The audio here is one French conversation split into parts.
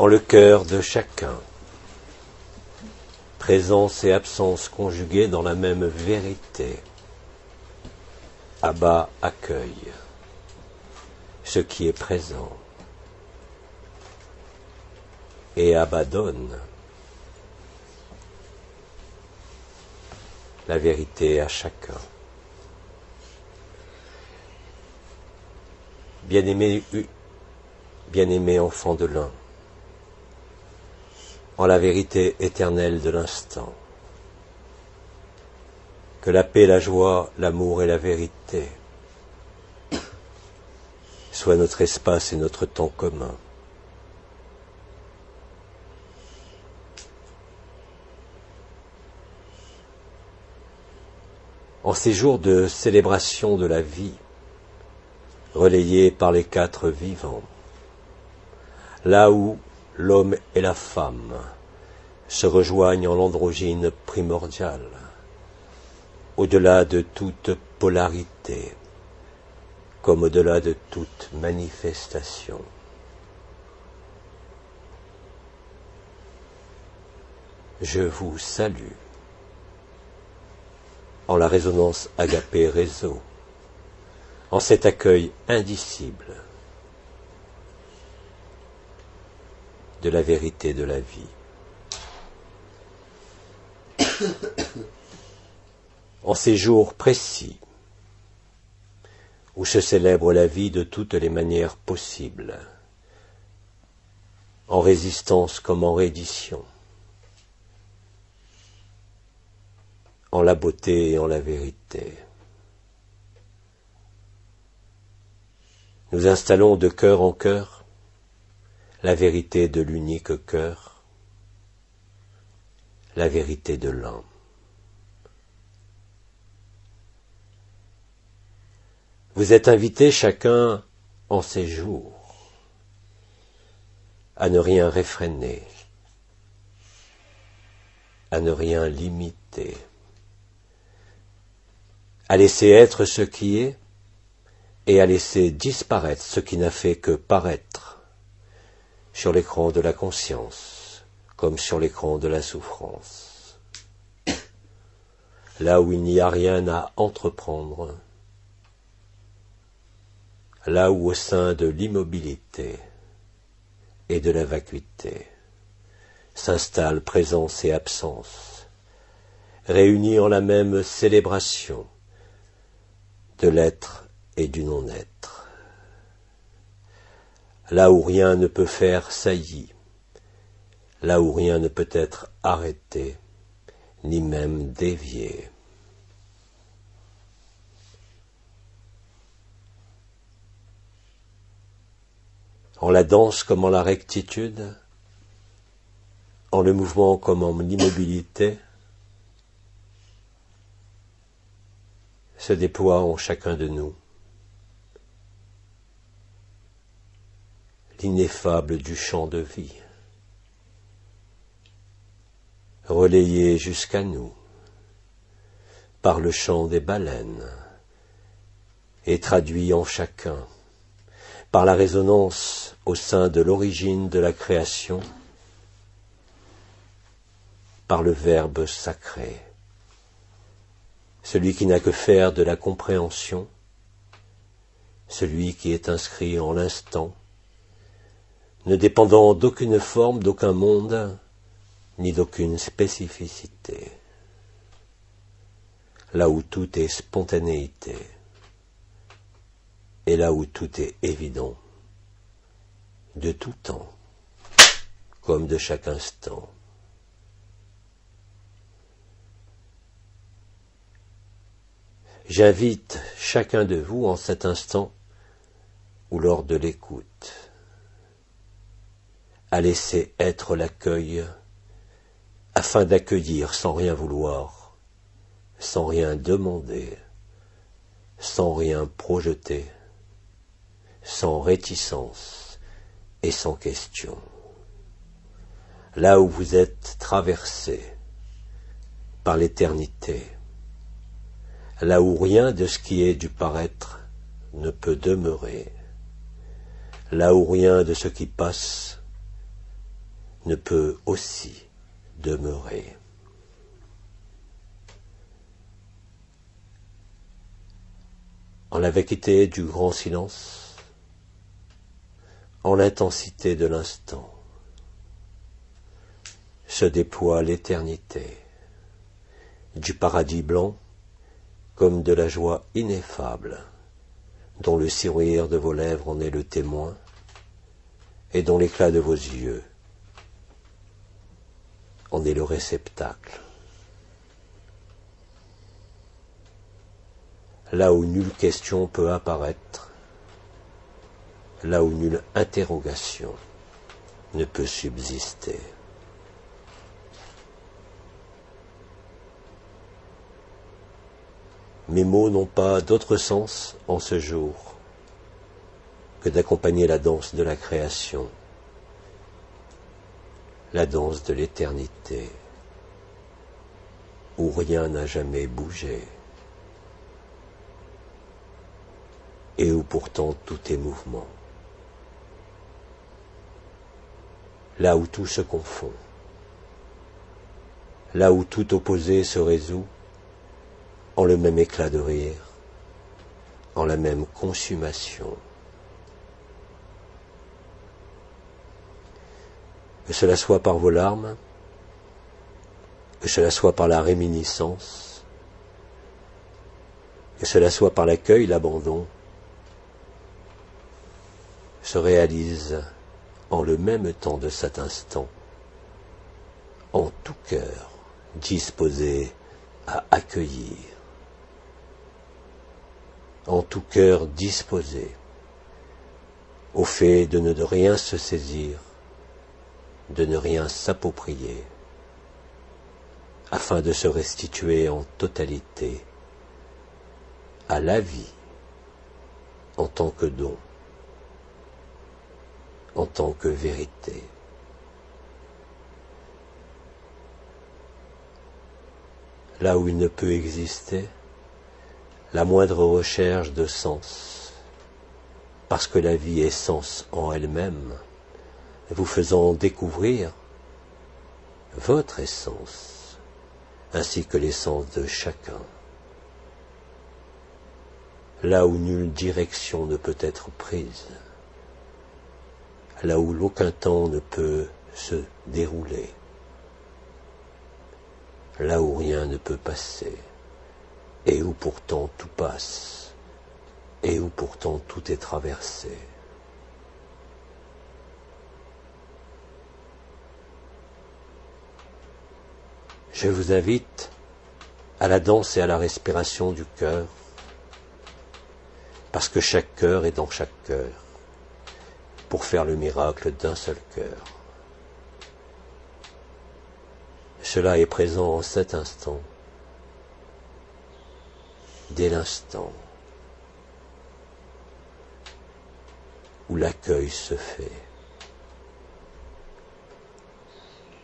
en le cœur de chacun, présence et absence conjuguées dans la même vérité. Abba accueille ce qui est présent et Abba donne la vérité à chacun. Bien-aimé enfant de l'un, en la vérité éternelle de l'instant, que la paix, la joie, l'amour et la vérité soient notre espace et notre temps commun. En ces jours de célébration de la vie, relayés par les quatre vivants, là où l'homme et la femme se rejoignent en l'androgyne primordial, au-delà de toute polarité, comme au-delà de toute manifestation. Je vous salue en la résonance agapé réseau, en cet accueil indicible de la vérité de la vie. En ces jours précis où se célèbre la vie de toutes les manières possibles, en résistance comme en reddition, en la beauté et en la vérité. Nous installons de cœur en cœur la vérité de l'unique cœur, la vérité de l'un. Vous êtes invités chacun en ces jours à ne rien réfréner, à ne rien limiter, à laisser être ce qui est et à laisser disparaître ce qui n'a fait que paraître sur l'écran de la conscience comme sur l'écran de la souffrance. Là où il n'y a rien à entreprendre, là où au sein de l'immobilité et de la vacuité s'installent présence et absence, réunis en la même célébration de l'être et du non-être. Là où rien ne peut faire saillie, là où rien ne peut être arrêté, ni même dévié. En la danse comme en la rectitude, en le mouvement comme en l'immobilité, se déploie en chacun de nous l'ineffable du champ de vie, relayé jusqu'à nous par le chant des baleines et traduit en chacun par la résonance au sein de l'origine de la création, par le Verbe sacré, celui qui n'a que faire de la compréhension, celui qui est inscrit en l'instant, ne dépendant d'aucune forme, d'aucun monde, ni d'aucune spécificité, là où tout est spontanéité, et là où tout est évident, de tout temps, comme de chaque instant. J'invite chacun de vous en cet instant ou lors de l'écoute à laisser être l'accueil afin d'accueillir sans rien vouloir, sans rien demander, sans rien projeter, sans réticence et sans question. Là où vous êtes traversé par l'éternité, là où rien de ce qui est du paraître ne peut demeurer, là où rien de ce qui passe ne peut aussi demeurer. En la vacuité du grand silence, en l'intensité de l'instant, se déploie l'éternité, du paradis blanc comme de la joie ineffable, dont le sourire de vos lèvres en est le témoin, et dont l'éclat de vos yeux en est le réceptacle. Là où nulle question peut apparaître, là où nulle interrogation ne peut subsister. Mes mots n'ont pas d'autre sens en ce jour que d'accompagner la danse de la création, la danse de l'éternité, où rien n'a jamais bougé, et où pourtant tout est mouvement. Là où tout se confond, là où tout opposé se résout en le même éclat de rire, en la même consommation. Que cela soit par vos larmes, que cela soit par la réminiscence, que cela soit par l'accueil, l'abandon, se réalise en le même temps de cet instant, en tout cœur disposé à accueillir, en tout cœur disposé au fait de ne rien se saisir, de ne rien s'approprier, afin de se restituer en totalité à la vie en tant que don, en tant que vérité. Là où il ne peut exister la moindre recherche de sens, parce que la vie est sens en elle-même, vous faisant découvrir votre essence, ainsi que l'essence de chacun. Là où nulle direction ne peut être prise, là où aucun temps ne peut se dérouler, là où rien ne peut passer, et où pourtant tout passe, et où pourtant tout est traversé. Je vous invite à la danse et à la respiration du cœur, parce que chaque cœur est dans chaque cœur, pour faire le miracle d'un seul cœur. Cela est présent en cet instant, dès l'instant où l'accueil se fait,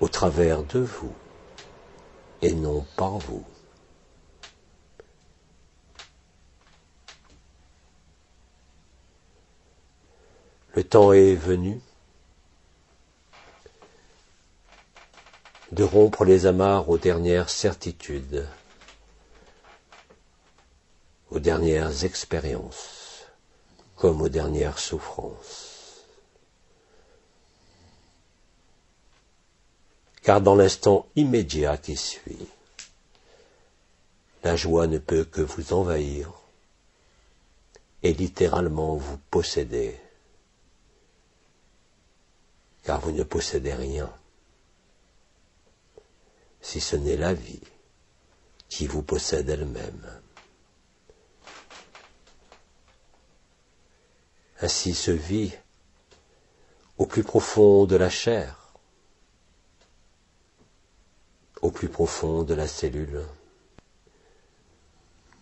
au travers de vous et non par vous. Le temps est venu de rompre les amarres aux dernières certitudes, aux dernières expériences, comme aux dernières souffrances. Car dans l'instant immédiat qui suit, la joie ne peut que vous envahir et littéralement vous posséder, car vous ne possédez rien, si ce n'est la vie qui vous possède elle-même. Ainsi se vit au plus profond de la chair, au plus profond de la cellule,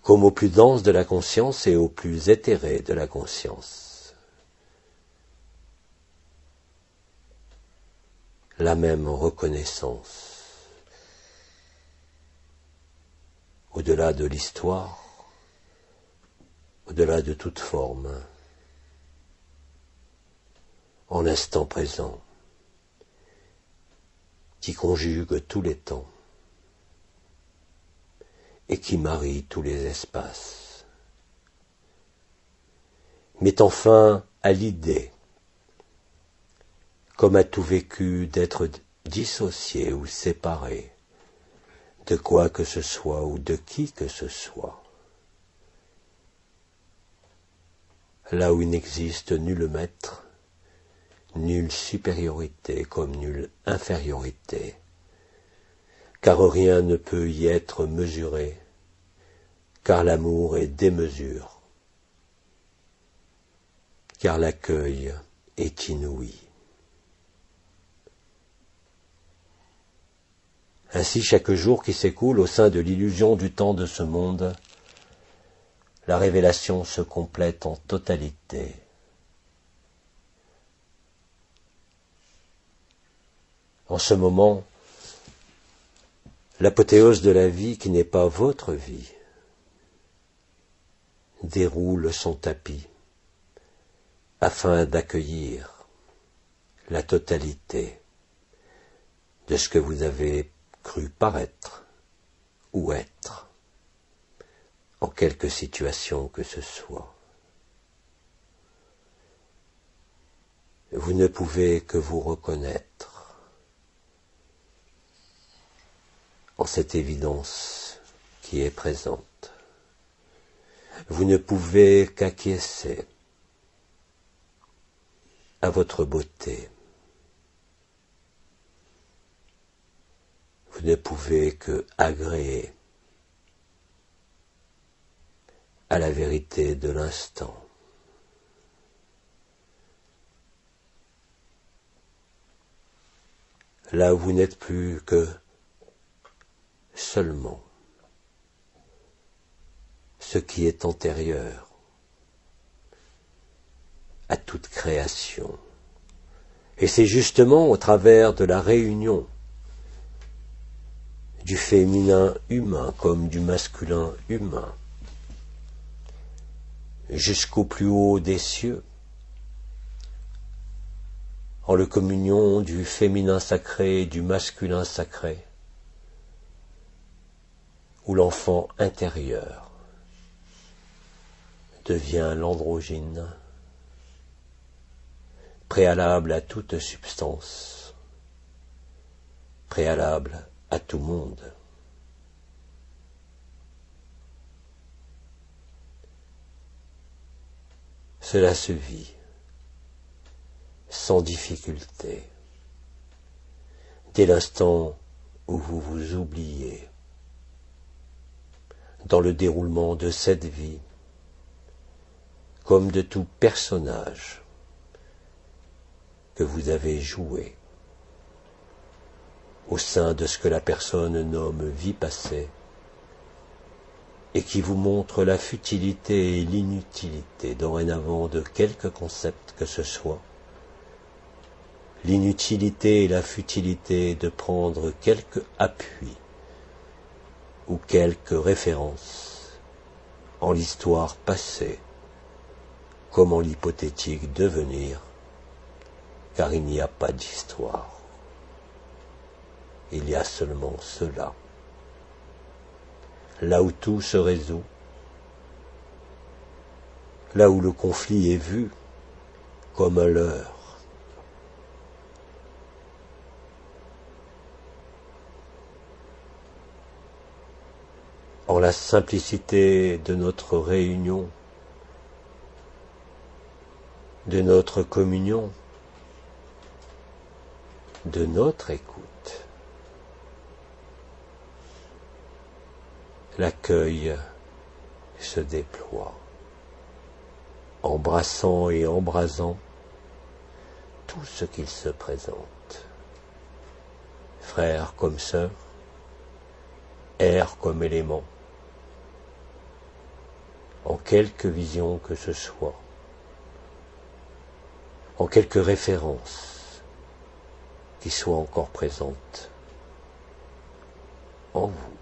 comme au plus dense de la conscience et au plus éthéré de la conscience. La même reconnaissance, au-delà de l'histoire, au-delà de toute forme, en l'instant présent, qui conjugue tous les temps et qui marie tous les espaces, mettant fin à l'idée, comme à tout vécu, d'être dissocié ou séparé de quoi que ce soit ou de qui que ce soit, là où il n'existe nul maître, nulle supériorité comme nulle infériorité, car rien ne peut y être mesuré, car l'amour est démesure, car l'accueil est inouï. Ainsi, chaque jour qui s'écoule au sein de l'illusion du temps de ce monde, la révélation se complète en totalité. En ce moment, l'apothéose de la vie qui n'est pas votre vie déroule son tapis afin d'accueillir la totalité de ce que vous avez cru paraître ou être en quelque situation que ce soit. Vous ne pouvez que vous reconnaître en cette évidence qui est présente. Vous ne pouvez qu'acquiescer à votre beauté. Vous ne pouvez que agréer à la vérité de l'instant. Là où vous n'êtes plus que seulement ce qui est antérieur à toute création. Et c'est justement au travers de la réunion du féminin humain comme du masculin humain, jusqu'au plus haut des cieux, en la communion du féminin sacré et du masculin sacré, où l'enfant intérieur devient l'androgyne, préalable à toute substance, préalable à tout monde. Cela se vit sans difficulté dès l'instant où vous vous oubliez dans le déroulement de cette vie, comme de tout personnage que vous avez joué au sein de ce que la personne nomme vie passée et qui vous montre la futilité et l'inutilité dorénavant de quelque concept que ce soit, l'inutilité et la futilité de prendre quelque appui ou quelque référence en l'histoire passée comme en l'hypothétique devenir, car il n'y a pas d'histoire. Il y a seulement cela. Là où tout se résout, là où le conflit est vu comme un leurre, en la simplicité de notre réunion, de notre communion, de notre écoute, l'accueil se déploie, embrassant et embrasant tout ce qu'il se présente, frères comme sœurs, air comme élément, en quelque vision que ce soit, en quelque référence qui soit encore présente en vous.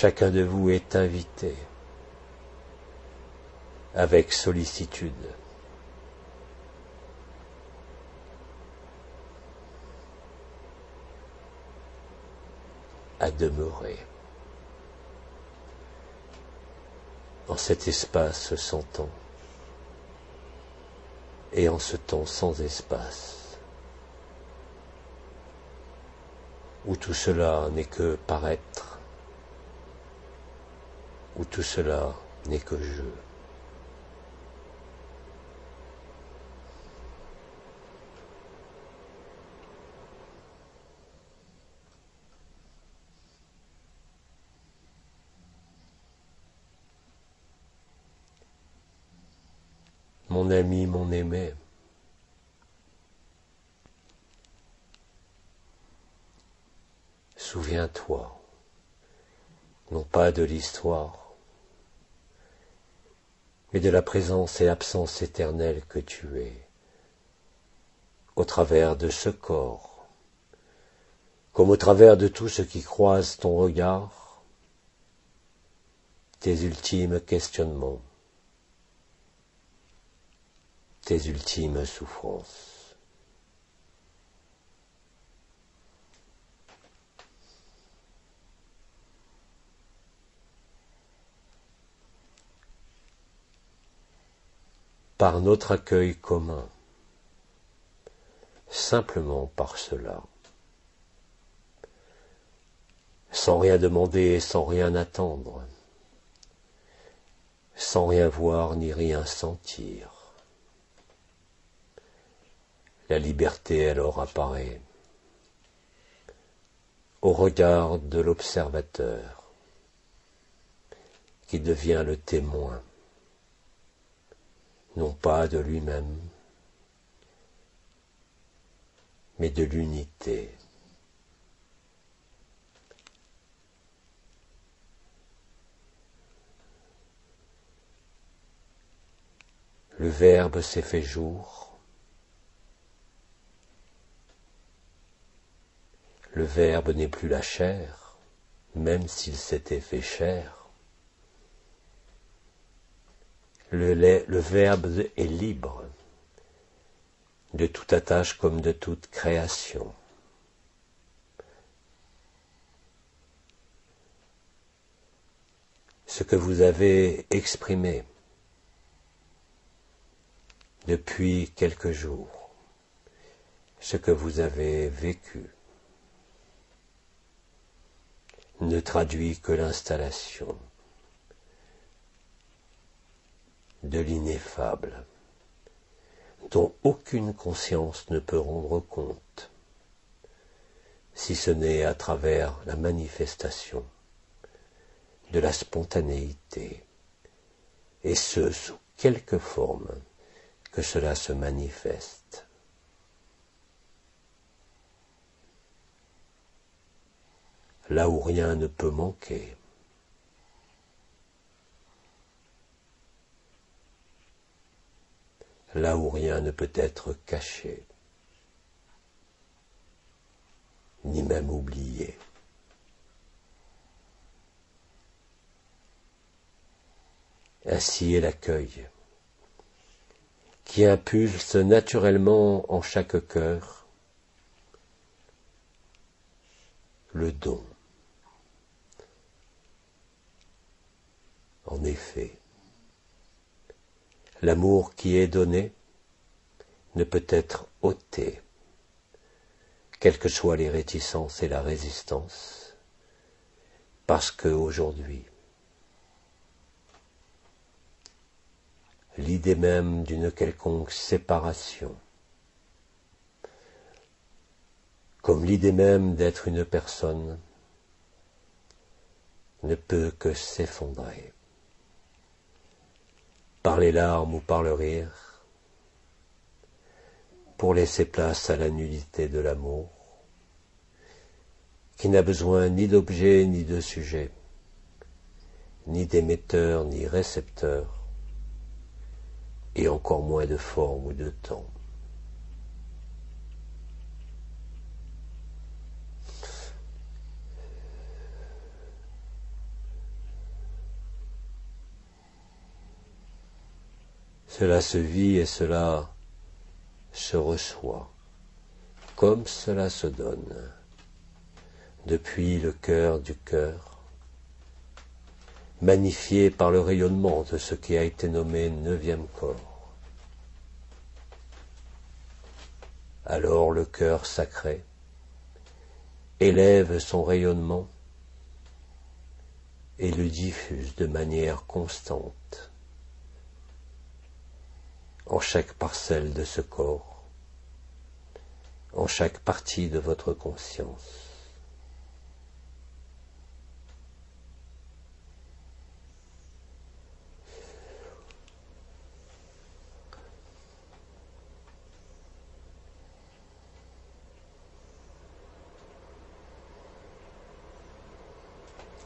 Chacun de vous est invité avec sollicitude à demeurer en cet espace sans temps et en ce temps sans espace, où tout cela n'est que paraître, où tout cela n'est que jeu. Mon ami, mon aimé, souviens-toi, non pas de l'histoire, mais de la présence et l'absence éternelle que tu es, au travers de ce corps, comme au travers de tout ce qui croise ton regard, tes ultimes questionnements, tes ultimes souffrances. Par notre accueil commun, simplement par cela, sans rien demander et sans rien attendre, sans rien voir ni rien sentir. La liberté alors apparaît au regard de l'observateur qui devient le témoin, non pas de lui-même, mais de l'unité. Le Verbe s'est fait jour. Le Verbe n'est plus la chair, même s'il s'était fait chair. Le Verbe est libre de toute attache comme de toute création. Ce que vous avez exprimé depuis quelques jours, ce que vous avez vécu, ne traduit que l'installation de l'ineffable, dont aucune conscience ne peut rendre compte, si ce n'est à travers la manifestation de la spontanéité, et ce, sous quelque forme que cela se manifeste. Là où rien ne peut manquer, là où rien ne peut être caché, ni même oublié. Ainsi est l'accueil, qui impulse naturellement en chaque cœur le don. En effet, l'amour qui est donné ne peut être ôté, quelles que soient les réticences et la résistance, parce qu'aujourd'hui, l'idée même d'une quelconque séparation, comme l'idée même d'être une personne, ne peut que s'effondrer, par les larmes ou par le rire, pour laisser place à la nullité de l'amour, qui n'a besoin ni d'objet ni de sujet, ni d'émetteur ni récepteur, et encore moins de forme ou de temps. Cela se vit et cela se reçoit, comme cela se donne, depuis le cœur du cœur, magnifié par le rayonnement de ce qui a été nommé neuvième corps. Alors le cœur sacré élève son rayonnement et le diffuse de manière constante en chaque parcelle de ce corps, en chaque partie de votre conscience.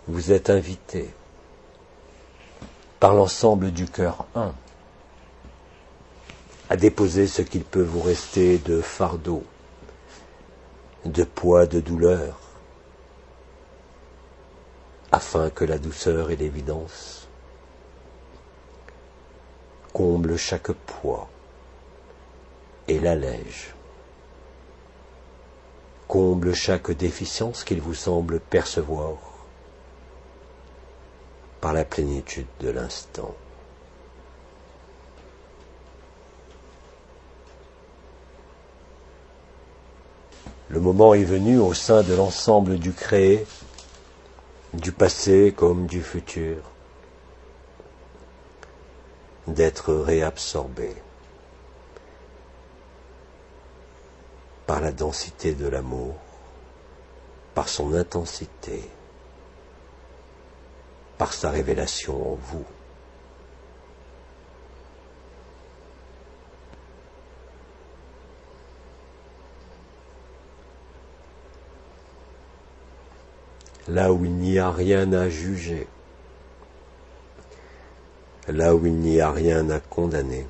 Vous êtes invité par l'ensemble du cœur un à déposer ce qu'il peut vous rester de fardeau, de poids, de douleur, afin que la douceur et l'évidence comblent chaque poids et l'allègent, comblent chaque déficience qu'il vous semble percevoir par la plénitude de l'instant. Le moment est venu au sein de l'ensemble du créé, du passé comme du futur, d'être réabsorbé par la densité de l'amour, par son intensité, par sa révélation en vous. Là où il n'y a rien à juger, là où il n'y a rien à condamner,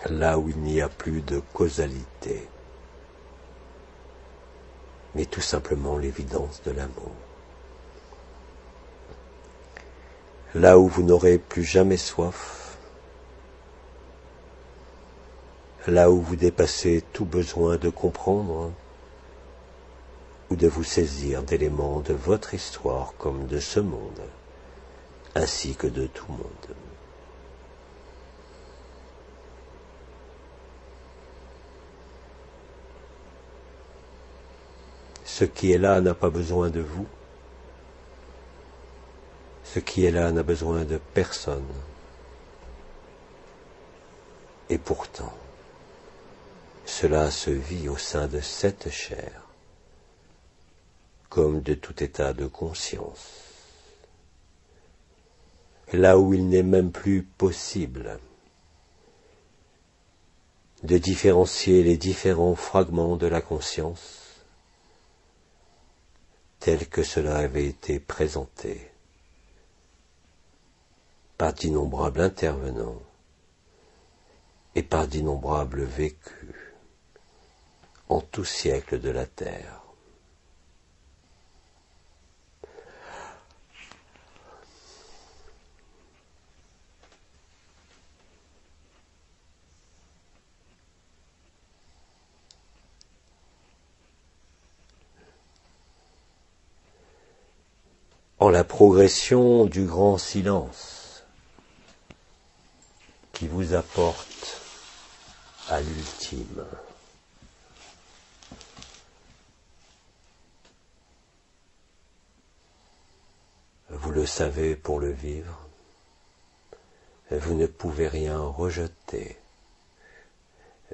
là où il n'y a plus de causalité, mais tout simplement l'évidence de l'amour. Là où vous n'aurez plus jamais soif, là où vous dépassez tout besoin de comprendre ou de vous saisir d'éléments de votre histoire comme de ce monde, ainsi que de tout monde. Ce qui est là n'a pas besoin de vous. Ce qui est là n'a besoin de personne. Et pourtant, cela se vit au sein de cette chair, comme de tout état de conscience. Là où il n'est même plus possible de différencier les différents fragments de la conscience, tel que cela avait été présenté par d'innombrables intervenants et par d'innombrables vécus en tout siècle de la terre. En la progression du grand silence qui vous apporte à l'ultime. Vous le savez pour le vivre, vous ne pouvez rien rejeter,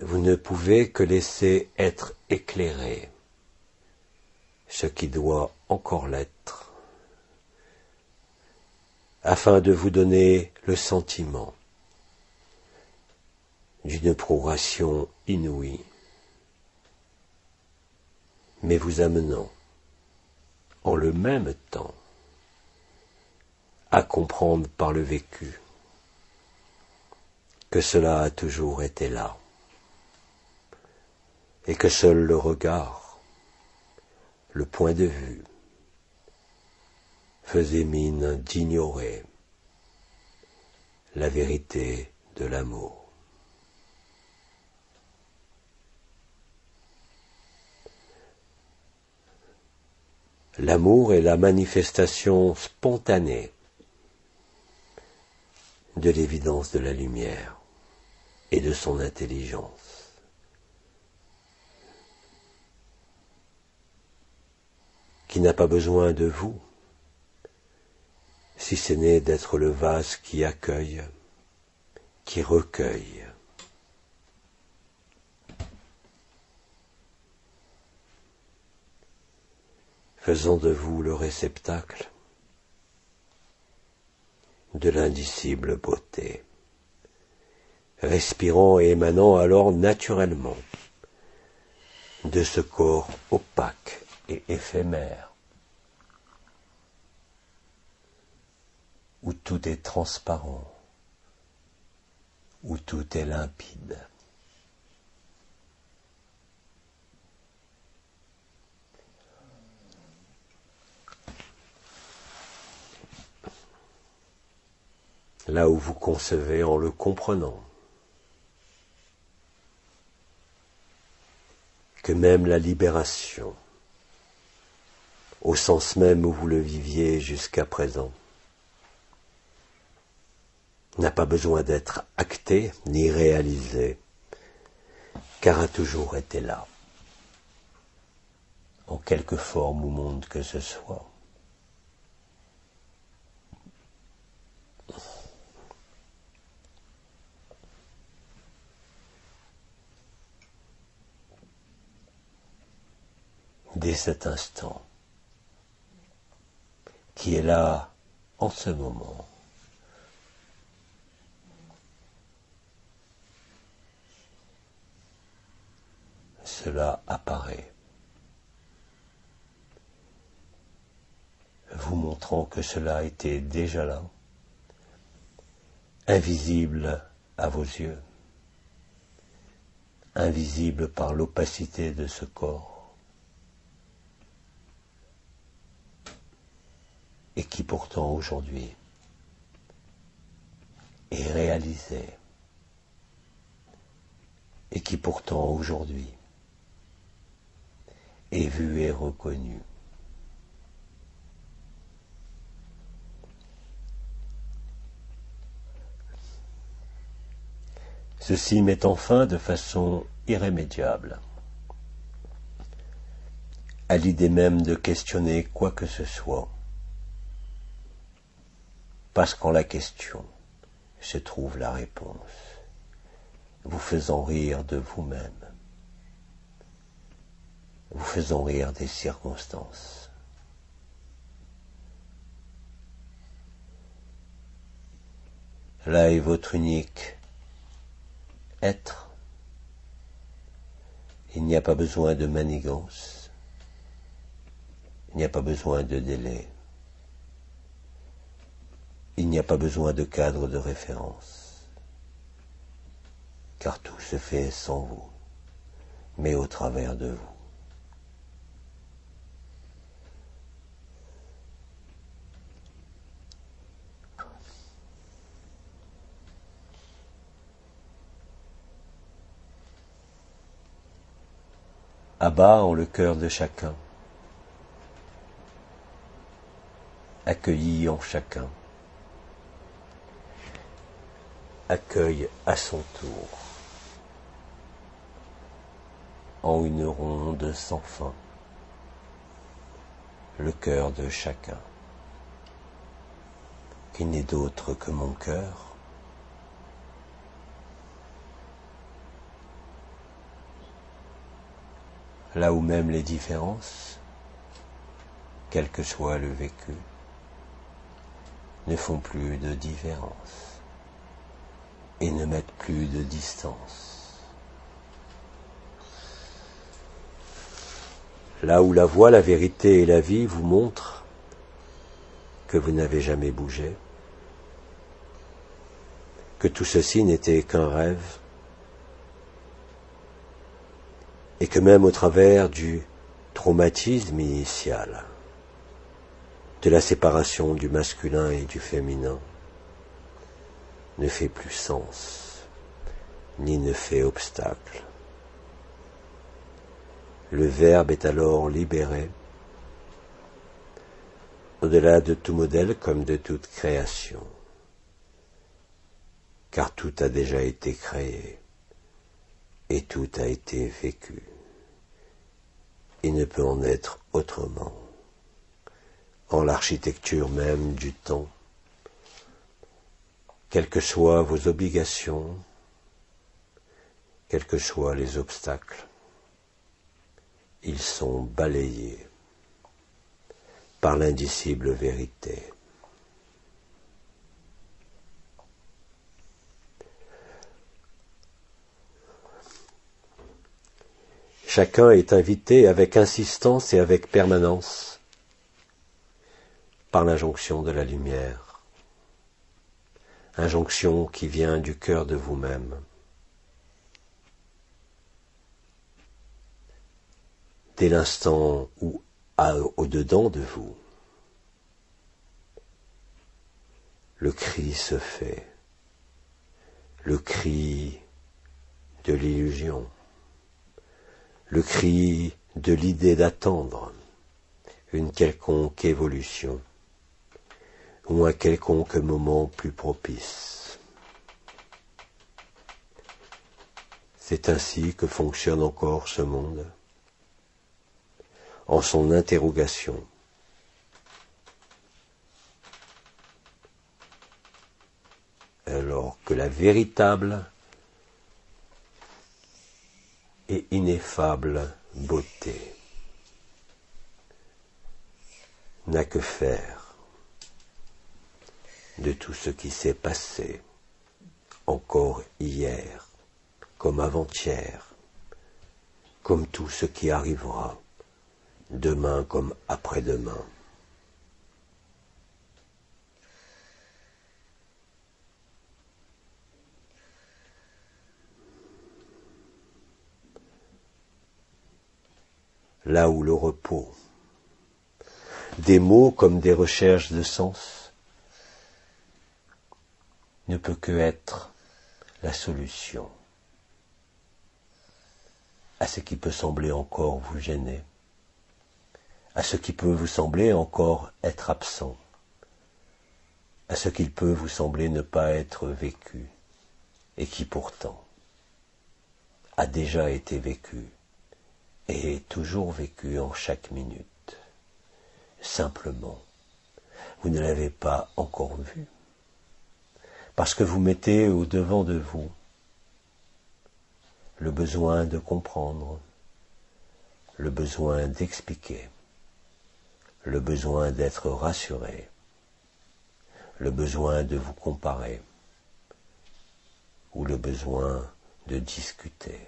vous ne pouvez que laisser être éclairé ce qui doit encore l'être, afin de vous donner le sentiment d'une progression inouïe, mais vous amenant en le même temps à comprendre par le vécu que cela a toujours été là, et que seul le regard, le point de vue, faisait mine d'ignorer la vérité de l'amour. L'amour est la manifestation spontanée de l'évidence de la lumière et de son intelligence. Qui n'a pas besoin de vous, si ce n'est d'être le vase qui accueille, qui recueille. Faisons de vous le réceptacle de l'indicible beauté, respirant et émanant alors naturellement de ce corps opaque et éphémère, où tout est transparent, où tout est limpide. Là où vous concevez en le comprenant, que même la libération, au sens même où vous le viviez jusqu'à présent, n'a pas besoin d'être actée ni réalisée, car a toujours été là, en quelque forme ou monde que ce soit. Dès cet instant, qui est là en ce moment, cela apparaît, vous montrant que cela était déjà là, invisible à vos yeux, invisible par l'opacité de ce corps, et qui pourtant aujourd'hui est réalisé, et qui pourtant aujourd'hui est vu et reconnu. Ceci mettant fin de façon irrémédiable à l'idée même de questionner quoi que ce soit, parce qu'en la question se trouve la réponse, vous faisant rire de vous-même, vous faisant rire des circonstances. Là est votre unique être. Il n'y a pas besoin de manigance, il n'y a pas besoin de délai, il n'y a pas besoin de cadre de référence, car tout se fait sans vous, mais au travers de vous. Abat en le cœur de chacun, accueilli en chacun, accueille à son tour, en une ronde sans fin, le cœur de chacun, qui n'est d'autre que mon cœur, là où même les différences, quel que soit le vécu, ne font plus de différence et ne mettent plus de distance. Là où la voie, la vérité et la vie vous montrent que vous n'avez jamais bougé, que tout ceci n'était qu'un rêve, et que même au travers du traumatisme initial, de la séparation du masculin et du féminin, ne fait plus sens, ni ne fait obstacle. Le Verbe est alors libéré, au-delà de tout modèle comme de toute création, car tout a déjà été créé et tout a été vécu. Il ne peut en être autrement. En l'architecture même du temps, quelles que soient vos obligations, quels que soient les obstacles, ils sont balayés par l'indicible vérité. Chacun est invité avec insistance et avec permanence par l'injonction de la lumière, injonction qui vient du cœur de vous-même. Dès l'instant où, au-dedans de vous, le cri se fait, le cri de l'illusion, le cri de l'idée d'attendre une quelconque évolution ou un quelconque moment plus propice. C'est ainsi que fonctionne encore ce monde, en son interrogation. Alors que la véritable et ineffable beauté n'a que faire de tout ce qui s'est passé encore hier, comme avant-hier, comme tout ce qui arrivera demain comme après-demain. Là où le repos, des mots comme des recherches de sens, ne peut que être la solution à ce qui peut sembler encore vous gêner, à ce qui peut vous sembler encore être absent, à ce qu'il peut vous sembler ne pas être vécu, et qui pourtant a déjà été vécu, et est toujours vécu en chaque minute. Simplement, vous ne l'avez pas encore vu, parce que vous mettez au-devant de vous le besoin de comprendre, le besoin d'expliquer, le besoin d'être rassuré, le besoin de vous comparer, ou le besoin de discuter.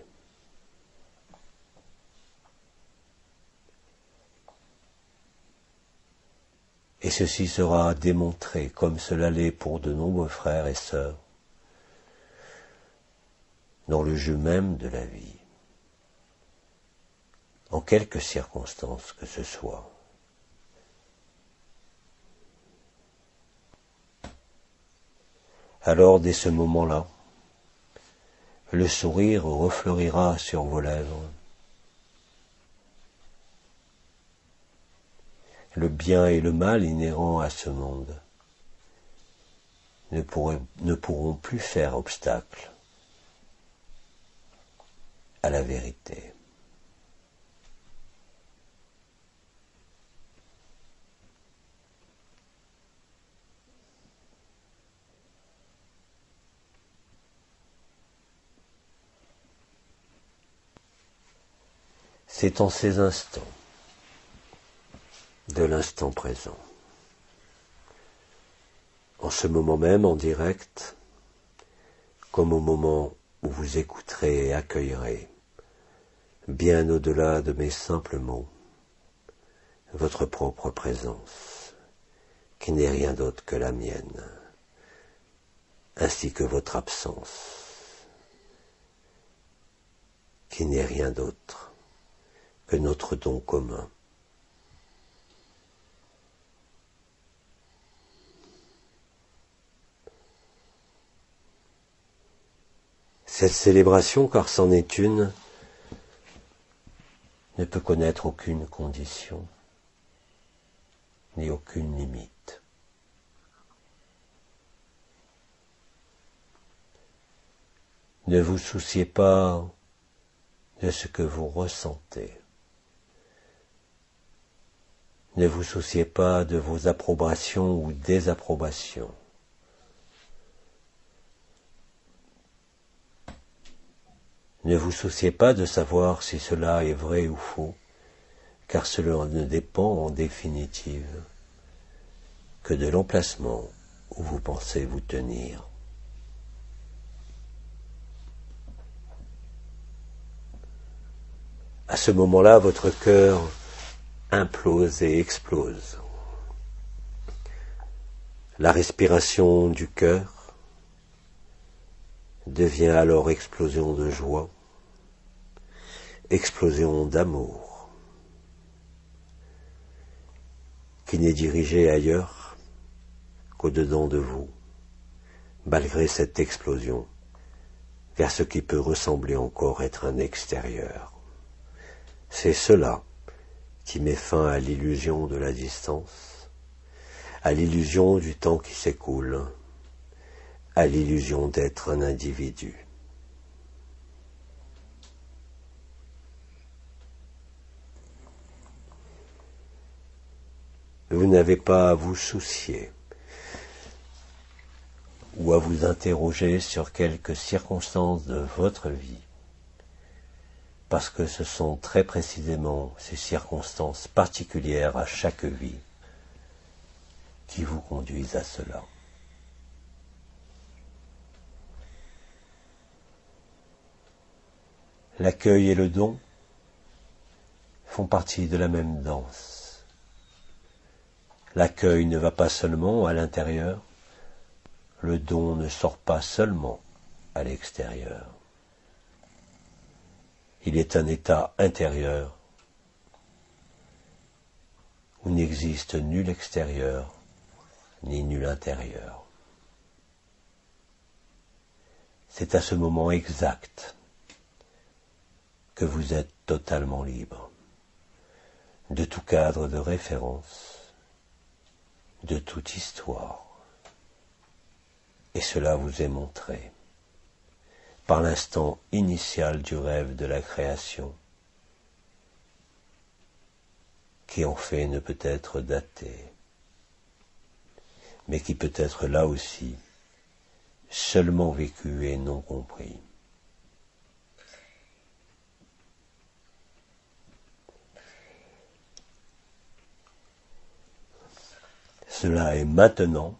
Et ceci sera démontré, comme cela l'est pour de nombreux frères et sœurs, dans le jeu même de la vie, en quelque circonstance que ce soit. Alors, dès ce moment-là, le sourire refleurira sur vos lèvres. Le bien et le mal inhérents à ce monde ne pourront plus faire obstacle à la vérité. C'est en ces instants, de l'instant présent, en ce moment même en direct, comme au moment où vous écouterez et accueillerez, bien au-delà de mes simples mots, votre propre présence, qui n'est rien d'autre que la mienne, ainsi que votre absence, qui n'est rien d'autre que notre don commun. Cette célébration, car c'en est une, ne peut connaître aucune condition, ni aucune limite. Ne vous souciez pas de ce que vous ressentez. Ne vous souciez pas de vos approbations ou désapprobations. Ne vous souciez pas de savoir si cela est vrai ou faux, car cela ne dépend en définitive que de l'emplacement où vous pensez vous tenir. À ce moment-là, votre cœur implose et explose. La respiration du cœur devient alors explosion de joie, explosion d'amour, qui n'est dirigée ailleurs qu'au-dedans de vous, malgré cette explosion, vers ce qui peut ressembler encore être un extérieur. C'est cela qui met fin à l'illusion de la distance, à l'illusion du temps qui s'écoule, à l'illusion d'être un individu. Vous n'avez pas à vous soucier ou à vous interroger sur quelques circonstances de votre vie, parce que ce sont très précisément ces circonstances particulières à chaque vie qui vous conduisent à cela. L'accueil et le don font partie de la même danse. L'accueil ne va pas seulement à l'intérieur, le don ne sort pas seulement à l'extérieur. Il est un état intérieur où n'existe nul extérieur ni nul intérieur. C'est à ce moment exact que vous êtes totalement libre de tout cadre de référence, de toute histoire. Et cela vous est montré par l'instant initial du rêve de la création, qui en fait ne peut être daté, mais qui peut être là aussi seulement vécu et non compris. Cela est maintenant,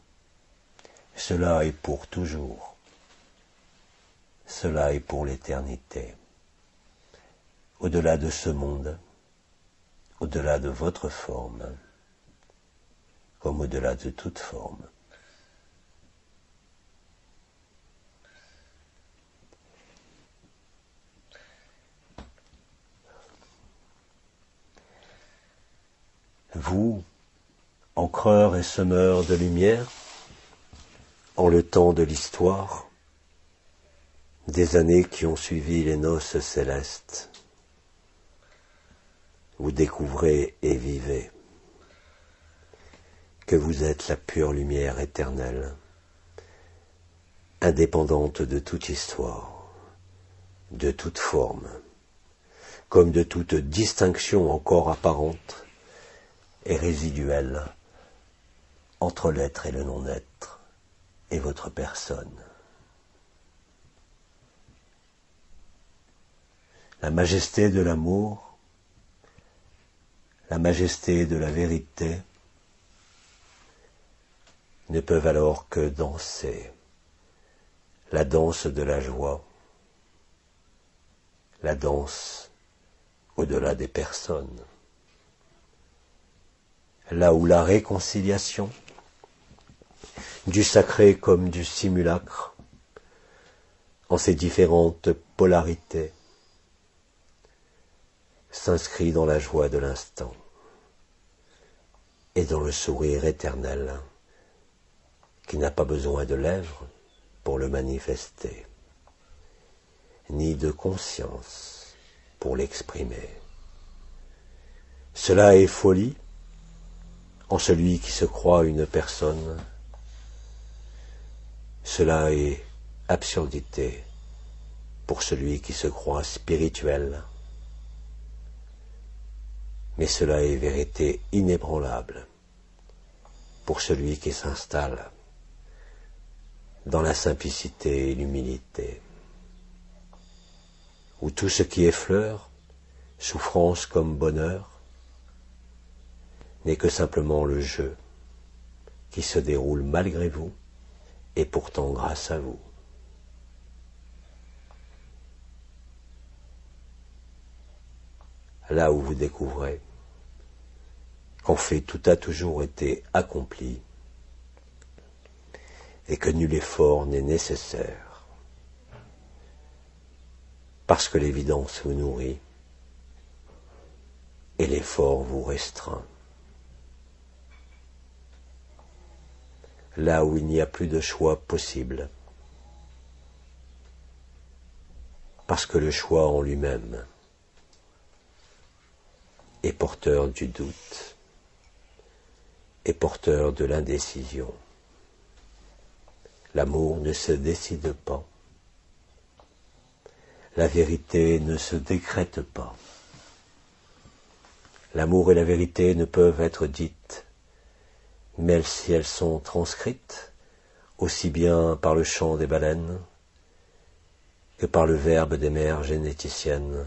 cela est pour toujours. Cela est pour l'éternité. Au-delà de ce monde, au-delà de votre forme, comme au-delà de toute forme. Vous, encreur et semeur de lumière, en le temps de l'histoire, des années qui ont suivi les noces célestes, vous découvrez et vivez que vous êtes la pure lumière éternelle, indépendante de toute histoire, de toute forme, comme de toute distinction encore apparente et résiduelle entre l'être et le non-être et votre personne. La majesté de l'amour, la majesté de la vérité ne peuvent alors que danser la danse de la joie, la danse au-delà des personnes, là où la réconciliation, du sacré comme du simulacre, en ses différentes polarités, s'inscrit dans la joie de l'instant et dans le sourire éternel qui n'a pas besoin de lèvres pour le manifester. ni de conscience pour l'exprimer. Cela est folie en celui qui se croit une personne. Cela est absurdité pour celui qui se croit spirituel. Mais cela est vérité inébranlable pour celui qui s'installe dans la simplicité et l'humilité, où tout ce qui est fleur, souffrance comme bonheur, n'est que simplement le jeu qui se déroule malgré vous et pourtant grâce à vous. Là où vous découvrez qu'en fait tout a toujours été accompli et que nul effort n'est nécessaire, parce que l'évidence vous nourrit et l'effort vous restreint. Là où il n'y a plus de choix possible, parce que le choix en lui-même est porteur du doute, est porteur de l'indécision. L'amour ne se décide pas, la vérité ne se décrète pas. L'amour et la vérité ne peuvent être dites, mais si elles sont transcrites, aussi bien par le chant des baleines que par le verbe des mères généticiennes,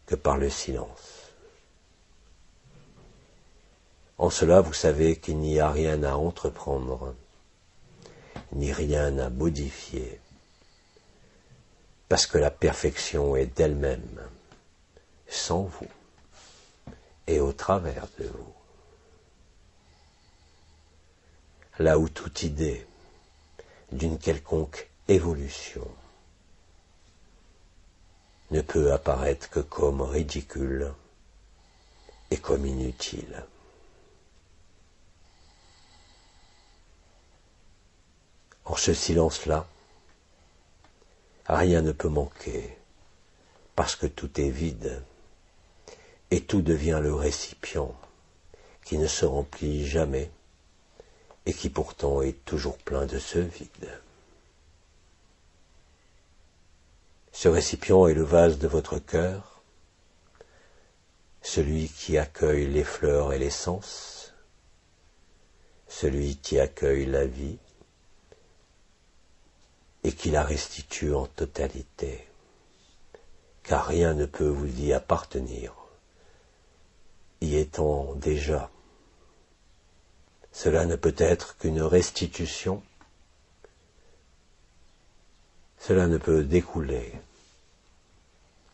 que par le silence. En cela, vous savez qu'il n'y a rien à entreprendre, ni rien à modifier, parce que la perfection est d'elle-même, sans vous et au travers de vous. Là où toute idée d'une quelconque évolution ne peut apparaître que comme ridicule et comme inutile. En ce silence-là, rien ne peut manquer, parce que tout est vide, et tout devient le récipient qui ne se remplit jamais, et qui pourtant est toujours plein de ce vide. Ce récipient est le vase de votre cœur, celui qui accueille les fleurs et l'essence, celui qui accueille la vie, et qui la restitue en totalité, car rien ne peut vous y appartenir, y étant déjà. Cela ne peut être qu'une restitution, cela ne peut découler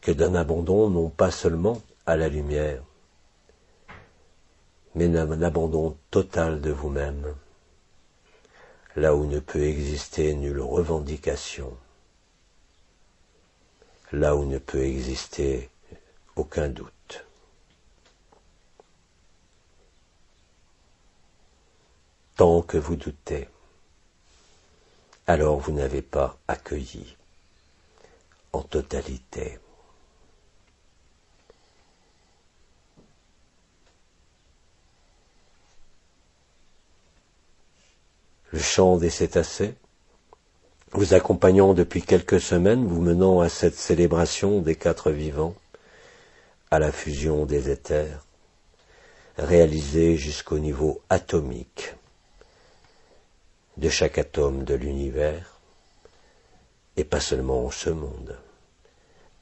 que d'un abandon non pas seulement à la lumière, mais d'un abandon total de vous-même, là où ne peut exister nulle revendication, là où ne peut exister aucun doute. Tant que vous doutez, alors vous n'avez pas accueilli en totalité. Le chant des cétacés, vous accompagnant depuis quelques semaines, vous menant à cette célébration des quatre vivants, à la fusion des éthers, réalisée jusqu'au niveau atomique de chaque atome de l'univers, et pas seulement en ce monde,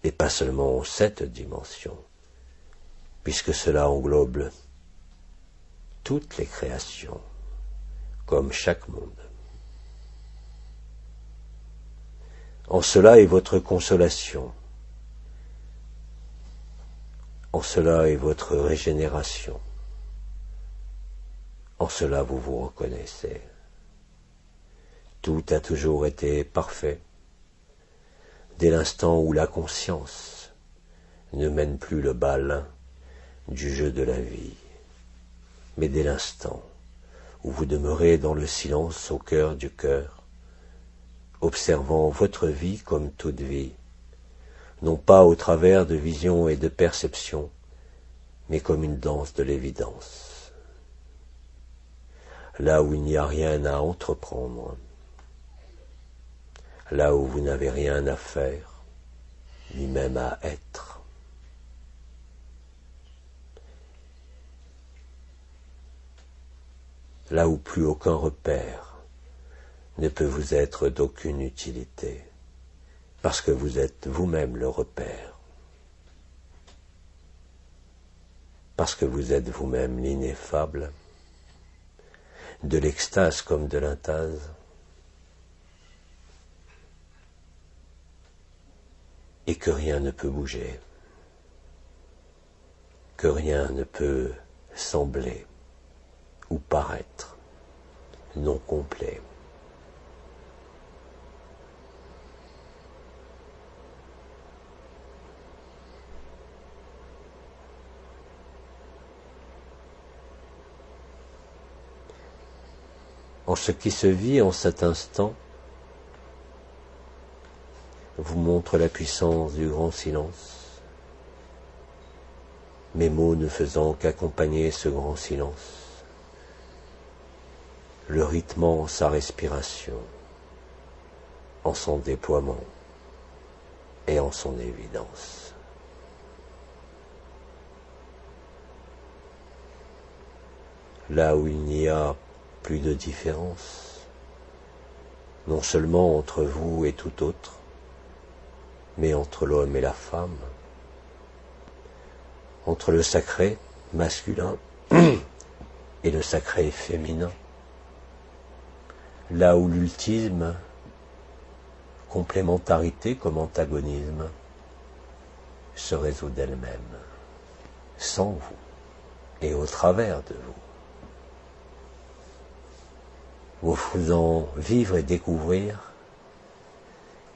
et pas seulement en cette dimension, puisque cela englobe toutes les créations, comme chaque monde. En cela est votre consolation, en cela est votre régénération, en cela vous vous reconnaissez. Tout a toujours été parfait, dès l'instant où la conscience ne mène plus le bal du jeu de la vie, mais dès l'instant où vous demeurez dans le silence au cœur du cœur, observant votre vie comme toute vie, non pas au travers de visions et de perceptions, mais comme une danse de l'évidence. Là où il n'y a rien à entreprendre, là où vous n'avez rien à faire, ni même à être. Là où plus aucun repère ne peut vous être d'aucune utilité, parce que vous êtes vous-même le repère, parce que vous êtes vous-même l'ineffable, de l'extase comme de l'intase, et que rien ne peut bouger, que rien ne peut sembler ou paraître non complet. En ce qui se vit en cet instant, vous montre la puissance du grand silence, mes mots ne faisant qu'accompagner ce grand silence, le rythmant sa respiration, en son déploiement et en son évidence. Là où il n'y a plus de différence, non seulement entre vous et tout autre, mais entre l'homme et la femme, entre le sacré masculin et le sacré féminin, là où l'ultime complémentarité comme antagonisme se résout d'elle-même, sans vous et au travers de vous, vous faisant vivre et découvrir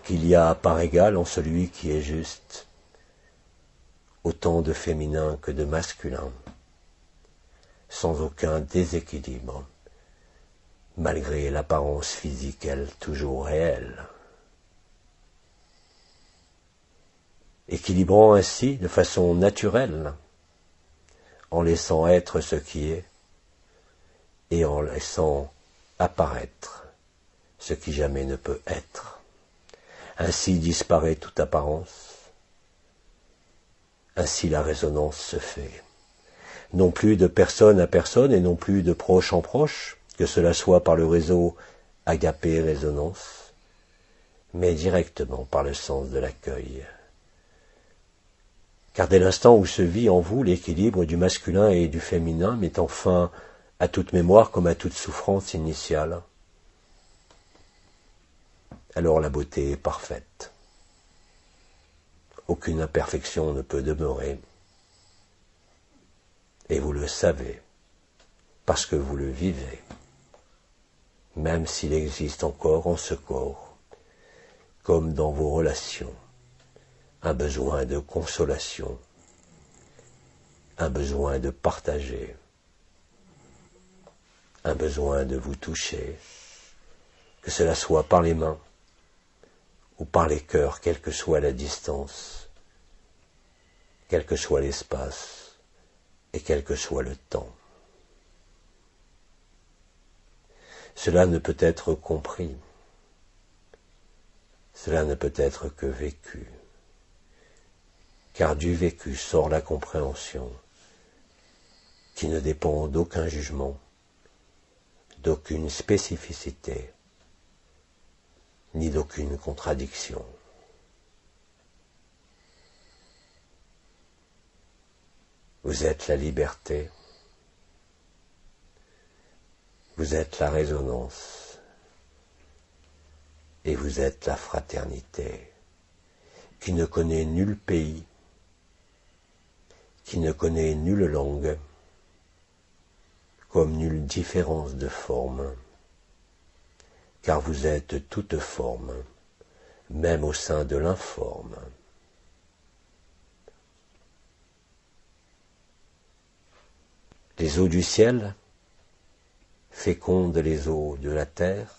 qu'il y a à part égale en celui qui est juste autant de féminin que de masculin, sans aucun déséquilibre, malgré l'apparence physique, elle, toujours réelle. Équilibrant ainsi de façon naturelle, en laissant être ce qui est, et en laissant apparaître ce qui jamais ne peut être. Ainsi disparaît toute apparence, ainsi la résonance se fait. Non plus de personne à personne et non plus de proche en proche, que cela soit par le réseau agapé résonance, mais directement par le sens de l'accueil. Car dès l'instant où se vit en vous l'équilibre du masculin et du féminin, mettant fin à toute mémoire comme à toute souffrance initiale, alors la beauté est parfaite. Aucune imperfection ne peut demeurer. Et vous le savez, parce que vous le vivez, même s'il existe encore en ce corps, comme dans vos relations, un besoin de consolation, un besoin de partager, un besoin de vous toucher, que cela soit par les mains ou par les cœurs, quelle que soit la distance, quel que soit l'espace et quel que soit le temps. Cela ne peut être compris, cela ne peut être que vécu, car du vécu sort la compréhension, qui ne dépend d'aucun jugement, d'aucune spécificité, ni d'aucune contradiction. Vous êtes la liberté, vous êtes la résonance, et vous êtes la fraternité, qui ne connaît nul pays, qui ne connaît nulle langue, comme nulle différence de forme, car vous êtes toute forme, même au sein de l'informe. Les eaux du ciel fécondent les eaux de la terre,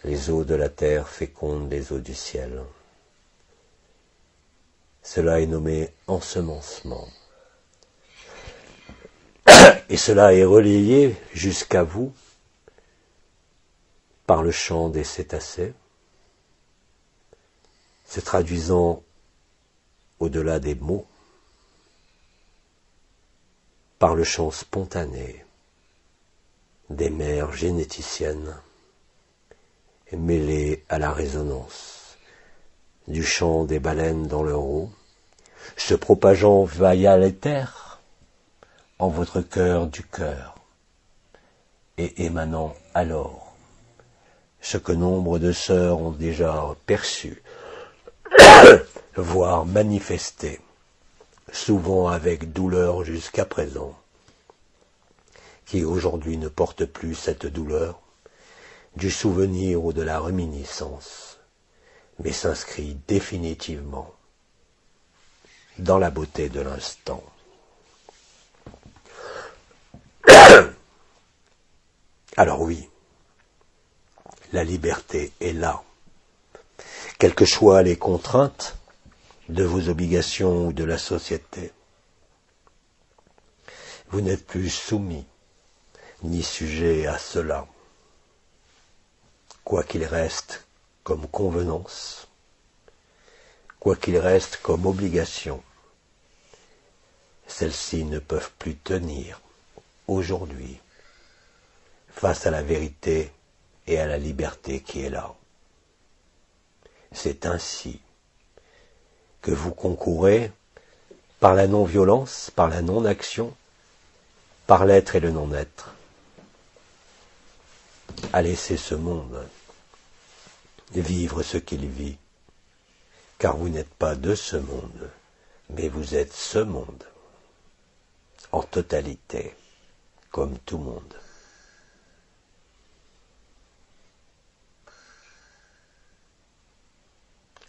Les eaux de la terre fécondent les eaux du ciel. Cela est nommé ensemencement. Et cela est relayé jusqu'à vous par le chant des cétacés, se traduisant au-delà des mots, par le chant spontané des mères généticiennes, mêlé à la résonance du chant des baleines dans leur eau, se propageant via l'éther en votre cœur du cœur, et émanant alors ce que nombre de sœurs ont déjà perçu, voire manifesté, souvent avec douleur jusqu'à présent, qui aujourd'hui ne porte plus cette douleur, du souvenir ou de la réminiscence, mais s'inscrit définitivement dans la beauté de l'instant. Alors oui, la liberté est là. Quelles que soient les contraintes de vos obligations ou de la société, vous n'êtes plus soumis ni sujet à cela. Quoi qu'il reste comme convenance, quoi qu'il reste comme obligation, celles-ci ne peuvent plus tenir aujourd'hui face à la vérité et à la liberté qui est là. C'est ainsi que vous concourez par la non-violence, par la non-action, par l'être et le non-être, à laisser ce monde vivre ce qu'il vit, car vous n'êtes pas de ce monde, mais vous êtes ce monde, en totalité, comme tout monde.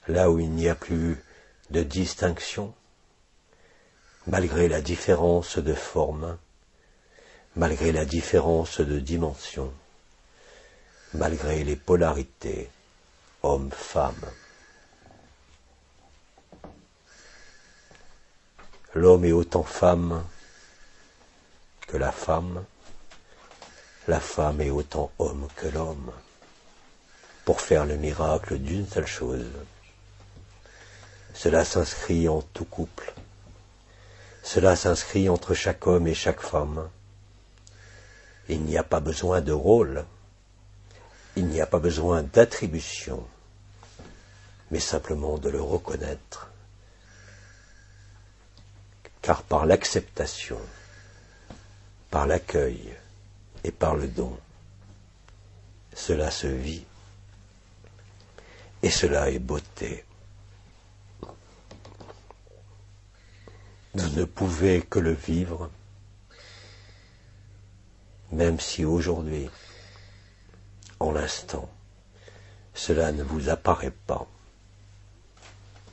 Là où il n'y a plus de distinction, malgré la différence de forme, malgré la différence de dimension, malgré les polarités, homme-femme. L'homme est autant femme que la femme est autant homme que l'homme, pour faire le miracle d'une seule chose. Cela s'inscrit en tout couple, cela s'inscrit entre chaque homme et chaque femme. Il n'y a pas besoin de rôle, il n'y a pas besoin d'attribution, mais simplement de le reconnaître. Car par l'acceptation, par l'accueil et par le don, cela se vit, et cela est beauté. Vous ne pouvez que le vivre, même si aujourd'hui, en l'instant, cela ne vous apparaît pas.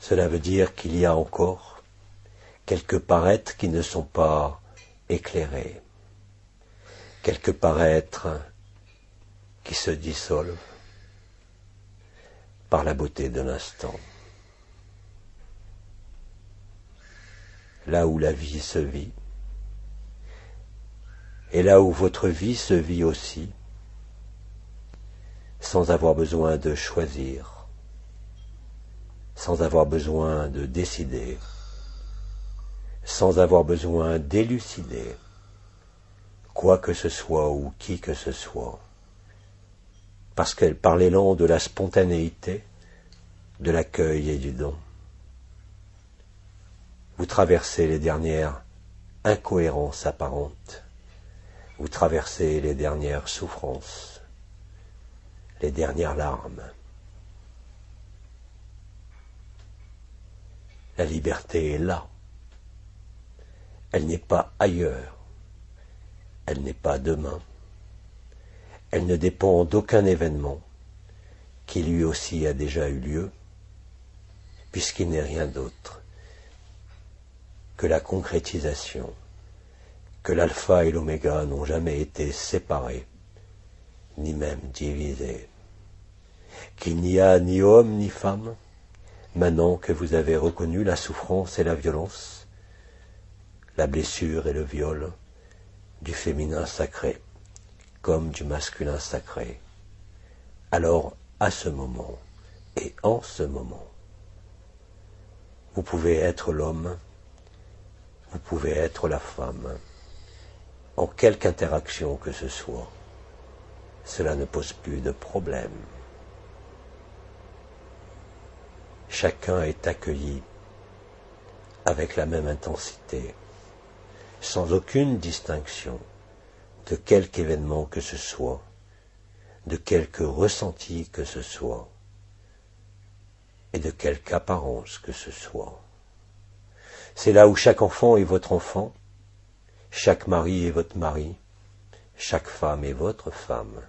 Cela veut dire qu'il y a encore quelques paraîtres qui ne sont pas éclairés, quelques paraîtres qui se dissolvent par la beauté de l'instant. Là où la vie se vit, et là où votre vie se vit aussi, sans avoir besoin de choisir, sans avoir besoin de décider, sans avoir besoin d'élucider quoi que ce soit ou qui que ce soit, parce que par l'élan de la spontanéité, de l'accueil et du don, vous traversez les dernières incohérences apparentes, vous traversez les dernières souffrances, les dernières larmes. La liberté est là. Elle n'est pas ailleurs. Elle n'est pas demain. Elle ne dépend d'aucun événement qui lui aussi a déjà eu lieu, puisqu'il n'est rien d'autre que la concrétisation, que l'alpha et l'oméga n'ont jamais été séparés, ni même divisés. qu'il n'y a ni homme ni femme, maintenant que vous avez reconnu la souffrance et la violence, la blessure et le viol, du féminin sacré comme du masculin sacré. Alors, à ce moment, et en ce moment, vous pouvez être l'homme, vous pouvez être la femme, en quelque interaction que ce soit. Cela ne pose plus de problème. Chacun est accueilli avec la même intensité, sans aucune distinction de quelque événement que ce soit, de quelque ressenti que ce soit, et de quelque apparence que ce soit. C'est là où chaque enfant est votre enfant, chaque mari est votre mari, chaque femme est votre femme,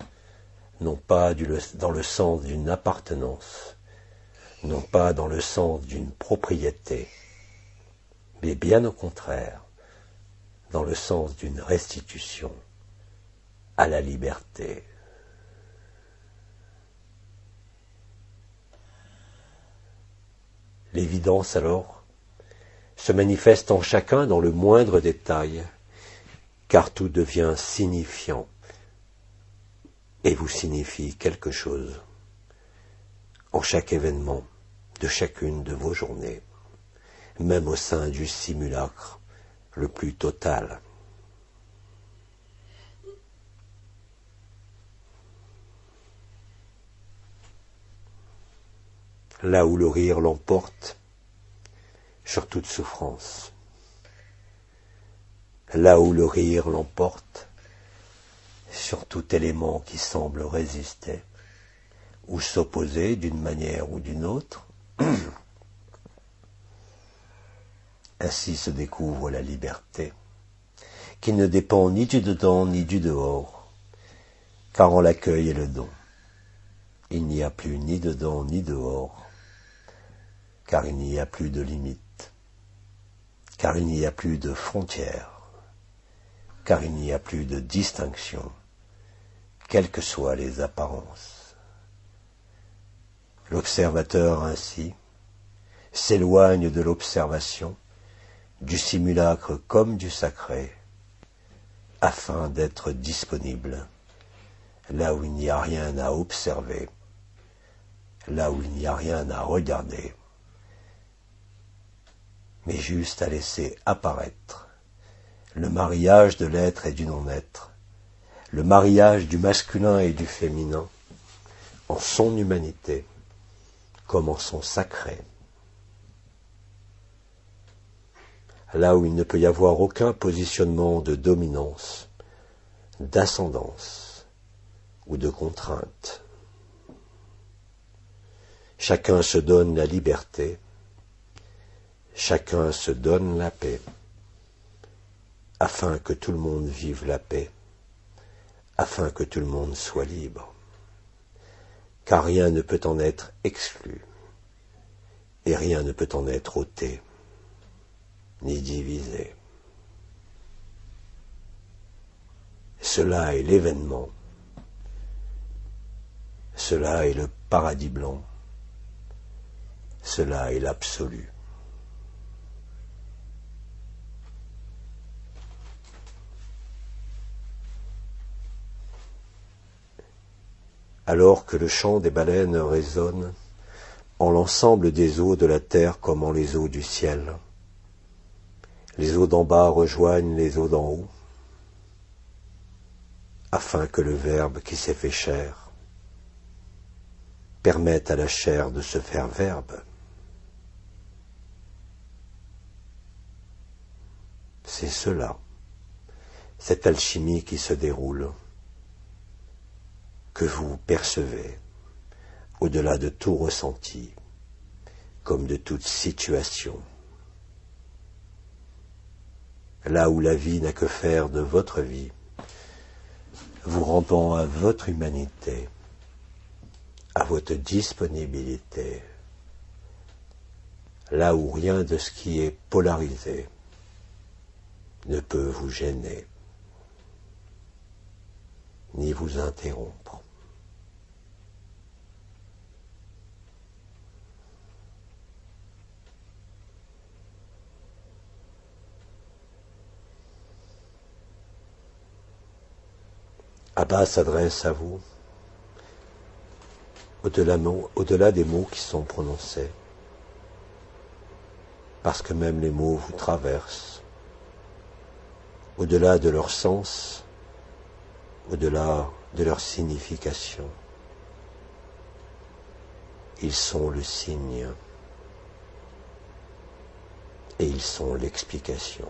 non pas dans le sens d'une appartenance, non pas dans le sens d'une propriété, mais bien au contraire, dans le sens d'une restitution à la liberté. L'évidence alors se manifeste en chacun dans le moindre détail, car tout devient signifiant et vous signifie quelque chose en chaque événement de chacune de vos journées, même au sein du simulacre le plus total. Là où le rire l'emporte sur toute souffrance. Là où le rire l'emporte sur tout élément qui semble résister ou s'opposer d'une manière ou d'une autre. Ainsi se découvre la liberté, qui ne dépend ni du dedans ni du dehors, car en l'accueil est le don. Il n'y a plus ni dedans ni dehors, car il n'y a plus de limites, car il n'y a plus de frontières, car il n'y a plus de distinction, quelles que soient les apparences. L'observateur ainsi s'éloigne de l'observation, du simulacre comme du sacré, afin d'être disponible là où il n'y a rien à observer, là où il n'y a rien à regarder, mais juste à laisser apparaître le mariage de l'être et du non-être, le mariage du masculin et du féminin, en son humanité comme en son sacré. Là où il ne peut y avoir aucun positionnement de dominance, d'ascendance ou de contrainte. Chacun se donne la liberté, chacun se donne la paix, afin que tout le monde vive la paix, afin que tout le monde soit libre. Car rien ne peut en être exclu, et rien ne peut en être ôté, ni divisé. Cela est l'événement, cela est le paradis blanc, cela est l'absolu. Alors que le chant des baleines résonne en l'ensemble des eaux de la terre comme en les eaux du ciel, les eaux d'en bas rejoignent les eaux d'en haut, afin que le Verbe qui s'est fait chair permette à la chair de se faire verbe. C'est cela, cette alchimie qui se déroule, que vous percevez au-delà de tout ressenti, comme de toute situation. Là où la vie n'a que faire de votre vie, vous rendant à votre humanité, à votre disponibilité, là où rien de ce qui est polarisé ne peut vous gêner, ni vous interrompre. Abba s'adresse à vous, au-delà des mots qui sont prononcés, parce que même les mots vous traversent, au-delà de leur sens, au-delà de leur signification. Ils sont le signe et ils sont l'explication.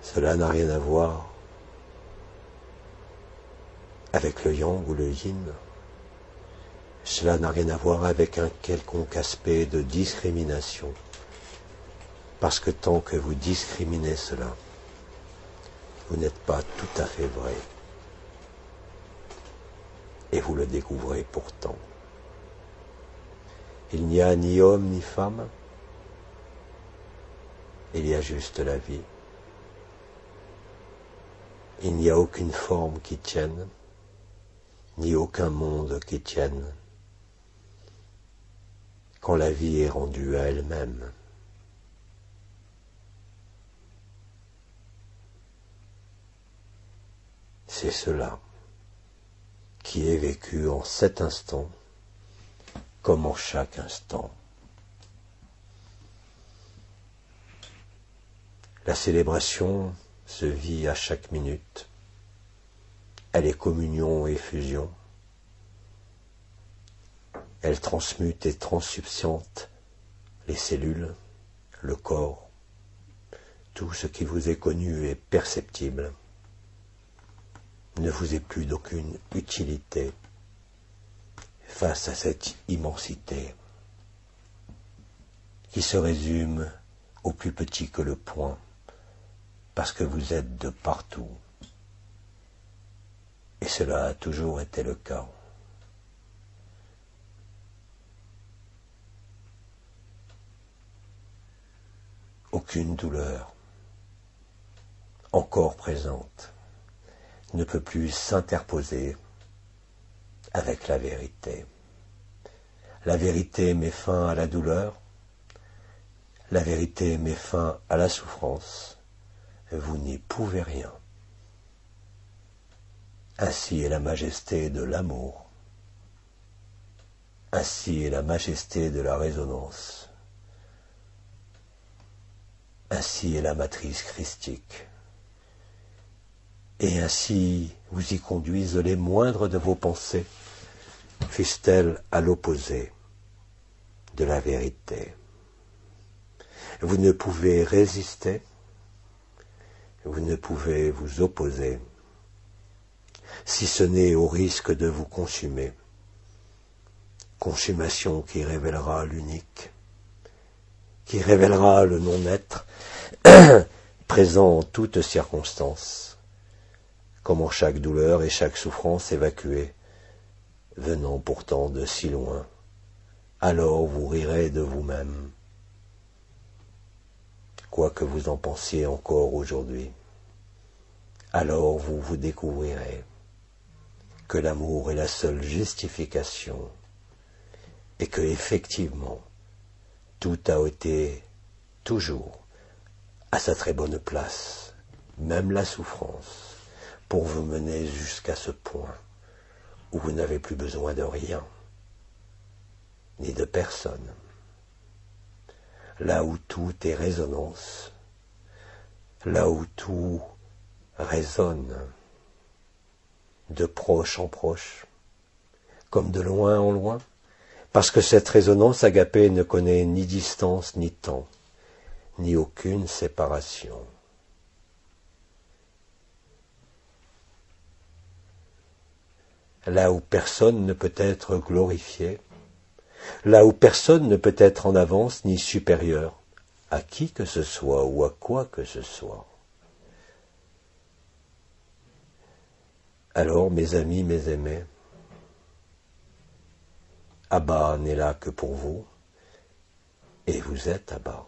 Cela n'a rien à voir avec le yang ou le yin. Cela n'a rien à voir avec un quelconque aspect de discrimination. Parce que tant que vous discriminez cela, vous n'êtes pas tout à fait vrai. Et vous le découvrez pourtant. Il n'y a ni homme ni femme, il y a juste la vie. Il n'y a aucune forme qui tienne, ni aucun monde qui tienne, quand la vie est rendue à elle-même. C'est cela qui est vécu en cet instant, comme en chaque instant. La célébration se vit à chaque minute. Elle est communion et fusion. Elle transmute et transsubstante les cellules, le corps, tout ce qui vous est connu et perceptible ne vous est plus d'aucune utilité face à cette immensité qui se résume au plus petit que le point, parce que vous êtes de partout. Et cela a toujours été le cas. Aucune douleur, encore présente, ne peut plus s'interposer avec la vérité. La vérité met fin à la douleur, la vérité met fin à la souffrance, vous n'y pouvez rien. Ainsi est la majesté de l'amour, ainsi est la majesté de la résonance, ainsi est la matrice christique. Et ainsi vous y conduisent les moindres de vos pensées, fussent-elles à l'opposé de la vérité. Vous ne pouvez résister, vous ne pouvez vous opposer, si ce n'est au risque de vous consumer, consommation qui révélera l'unique, qui révélera le non-être, présent en toutes circonstances, comme en chaque douleur et chaque souffrance évacuée, venant pourtant de si loin, alors vous rirez de vous-même, quoi que vous en pensiez encore aujourd'hui. Alors vous vous découvrirez que l'amour est la seule justification et que, effectivement, tout a été toujours à sa très bonne place, même la souffrance, pour vous mener jusqu'à ce point où vous n'avez plus besoin de rien, ni de personne. Là où tout est résonance, là où tout résonne, de proche en proche, comme de loin en loin, parce que cette résonance agapée ne connaît ni distance ni temps, ni aucune séparation. Là où personne ne peut être glorifié, là où personne ne peut être en avance ni supérieur à qui que ce soit ou à quoi que ce soit. Alors, mes amis, mes aimés, Abba n'est là que pour vous, et vous êtes Abba,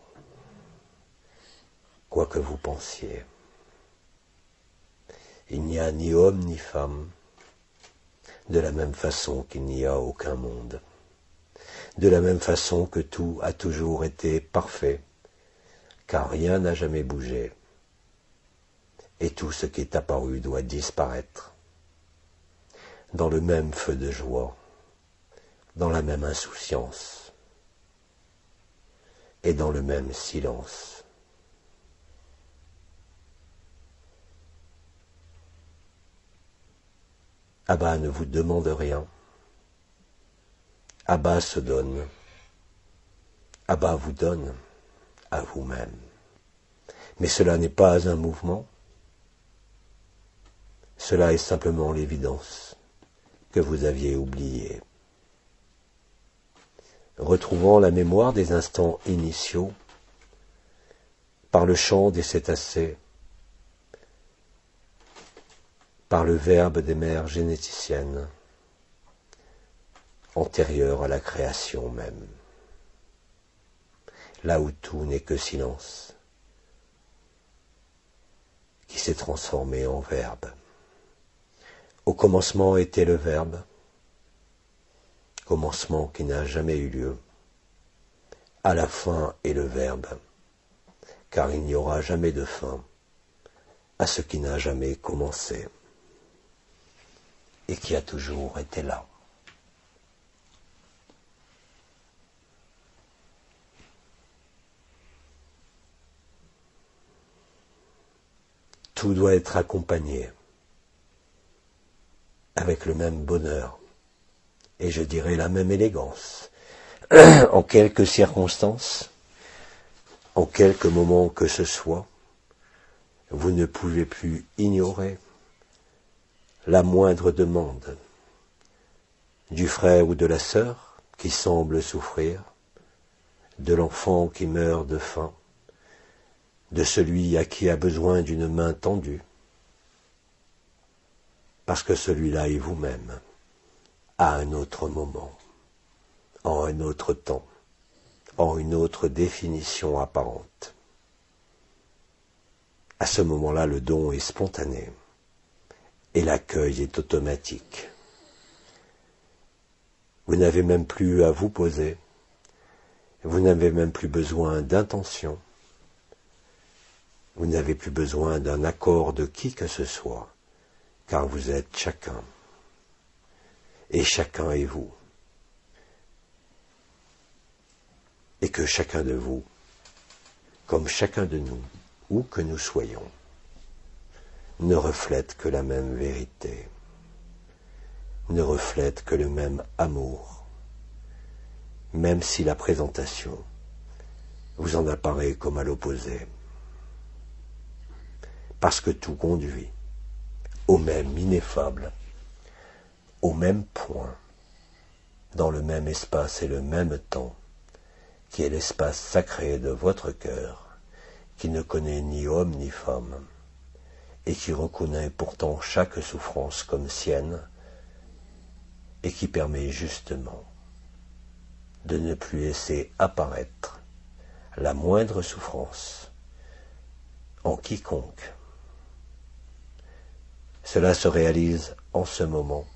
quoi que vous pensiez. Il n'y a ni homme ni femme, de la même façon qu'il n'y a aucun monde, de la même façon que tout a toujours été parfait, car rien n'a jamais bougé, et tout ce qui est apparu doit disparaître. Dans le même feu de joie, dans la même insouciance et dans le même silence. Abba ne vous demande rien. Abba se donne. Abba vous donne à vous-même. Mais cela n'est pas un mouvement. Cela est simplement l'évidence que vous aviez oubliée. Retrouvant la mémoire des instants initiaux, par le chant des cétacés, par le verbe des mères généticiennes, antérieures à la création même, là où tout n'est que silence, qui s'est transformé en verbe. Au commencement était le Verbe, commencement qui n'a jamais eu lieu. À la fin est le Verbe, car il n'y aura jamais de fin à ce qui n'a jamais commencé et qui a toujours été là. Tout doit être accompagné avec le même bonheur, et je dirais la même élégance, en quelques circonstances, en quelques moments que ce soit, vous ne pouvez plus ignorer la moindre demande du frère ou de la sœur qui semble souffrir, de l'enfant qui meurt de faim, de celui à qui a besoin d'une main tendue, parce que celui-là est vous-même, à un autre moment, en un autre temps, en une autre définition apparente. À ce moment-là, le don est spontané et l'accueil est automatique. Vous n'avez même plus à vous poser, vous n'avez même plus besoin d'intention, vous n'avez plus besoin d'un accord de qui que ce soit, car vous êtes chacun, et chacun est vous, et que chacun de vous, comme chacun de nous, où que nous soyons, ne reflète que la même vérité, ne reflète que le même amour, même si la présentation vous en apparaît comme à l'opposé, parce que tout conduit au même ineffable, au même point, dans le même espace et le même temps, qui est l'espace sacré de votre cœur, qui ne connaît ni homme ni femme, et qui reconnaît pourtant chaque souffrance comme sienne, et qui permet justement de ne plus laisser apparaître la moindre souffrance en quiconque. Cela se réalise en ce moment,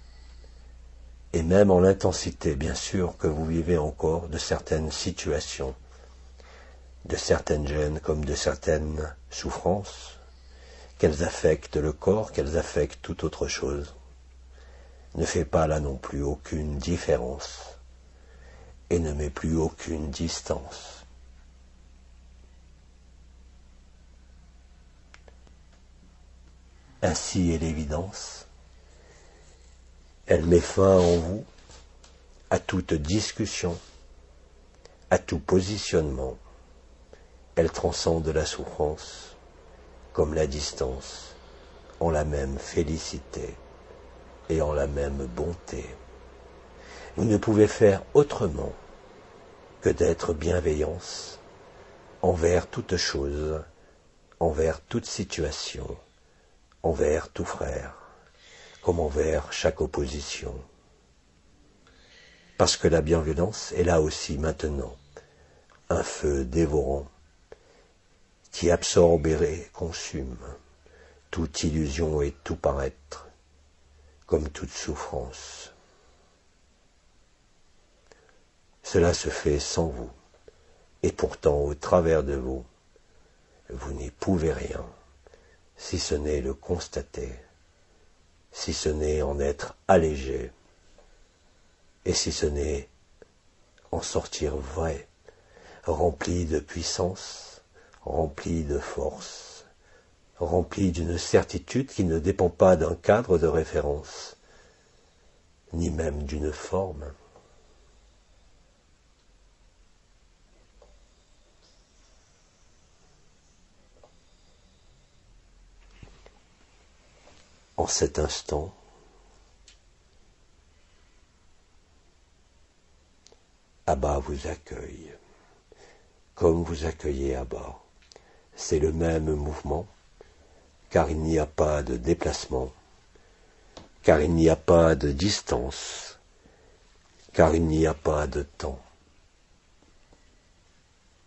et même en l'intensité, bien sûr, que vous vivez encore de certaines situations, de certaines gênes comme de certaines souffrances, qu'elles affectent le corps, qu'elles affectent toute autre chose, ne fait pas là non plus aucune différence, et ne met plus aucune distance. Ainsi est l'évidence. Elle met fin en vous à toute discussion, à tout positionnement. Elle transcende la souffrance comme la distance en la même félicité et en la même bonté. Vous ne pouvez faire autrement que d'être bienveillance envers toute chose, envers toute situation, envers tout frère, comme envers chaque opposition. Parce que la bienveillance est là aussi maintenant, un feu dévorant, qui absorbe et consume toute illusion et tout paraître, comme toute souffrance. Cela se fait sans vous, et pourtant au travers de vous, vous n'y pouvez rien, si ce n'est le constater, si ce n'est en être allégé, et si ce n'est en sortir vrai, rempli de puissance, rempli de force, rempli d'une certitude qui ne dépend pas d'un cadre de référence, ni même d'une forme. En cet instant, Abba vous accueille, comme vous accueillez Abba. C'est le même mouvement, car il n'y a pas de déplacement, car il n'y a pas de distance, car il n'y a pas de temps.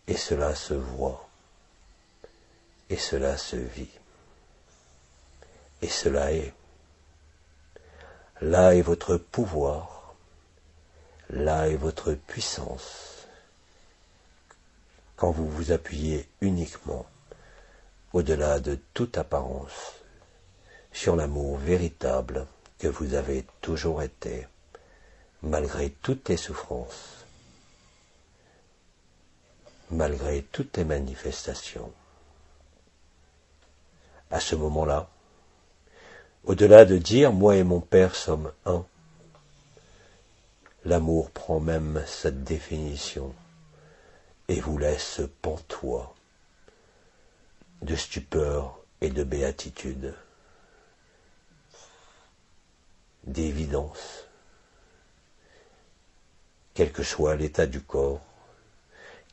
Et cela se voit, et cela se vit, et cela est. Là est votre pouvoir, là est votre puissance, quand vous vous appuyez uniquement, au-delà de toute apparence, sur l'amour véritable que vous avez toujours été, malgré toutes les souffrances, malgré toutes les manifestations. À ce moment-là, au-delà de dire « moi et mon Père sommes un », l'amour prend même cette définition et vous laisse pantois de stupeur et de béatitude, d'évidence, quel que soit l'état du corps,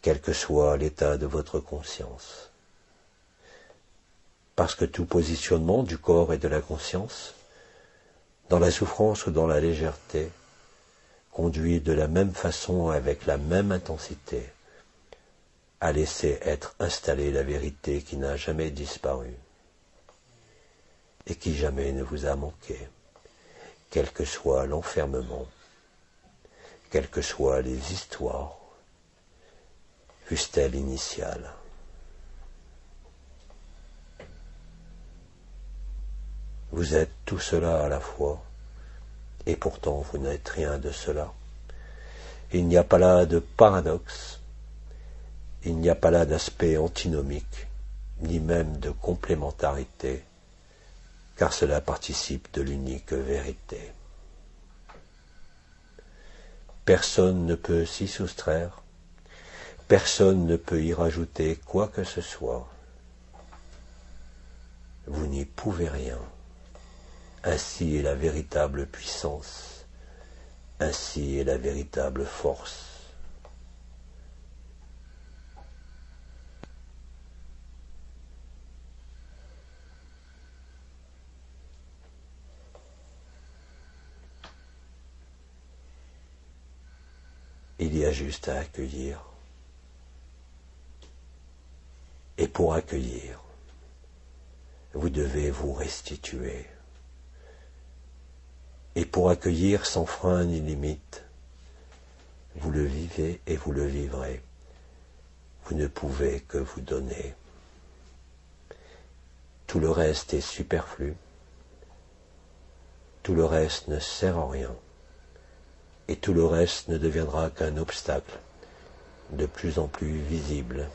quel que soit l'état de votre conscience. Parce que tout positionnement du corps et de la conscience, dans la souffrance ou dans la légèreté, conduit de la même façon, avec la même intensité, à laisser être installée la vérité qui n'a jamais disparu et qui jamais ne vous a manqué, quel que soit l'enfermement, quelles que soient les histoires, fussent-elles initiales. Vous êtes tout cela à la fois, et pourtant vous n'êtes rien de cela. Il n'y a pas là de paradoxe, il n'y a pas là d'aspect antinomique, ni même de complémentarité, car cela participe de l'unique vérité. Personne ne peut s'y soustraire, personne ne peut y rajouter quoi que ce soit. Vous n'y pouvez rien. Ainsi est la véritable puissance, ainsi est la véritable force. Il y a juste à accueillir. Et pour accueillir, vous devez vous restituer. Et pour accueillir sans frein ni limite, vous le vivez et vous le vivrez. Vous ne pouvez que vous donner. Tout le reste est superflu. Tout le reste ne sert à rien. Et tout le reste ne deviendra qu'un obstacle de plus en plus visible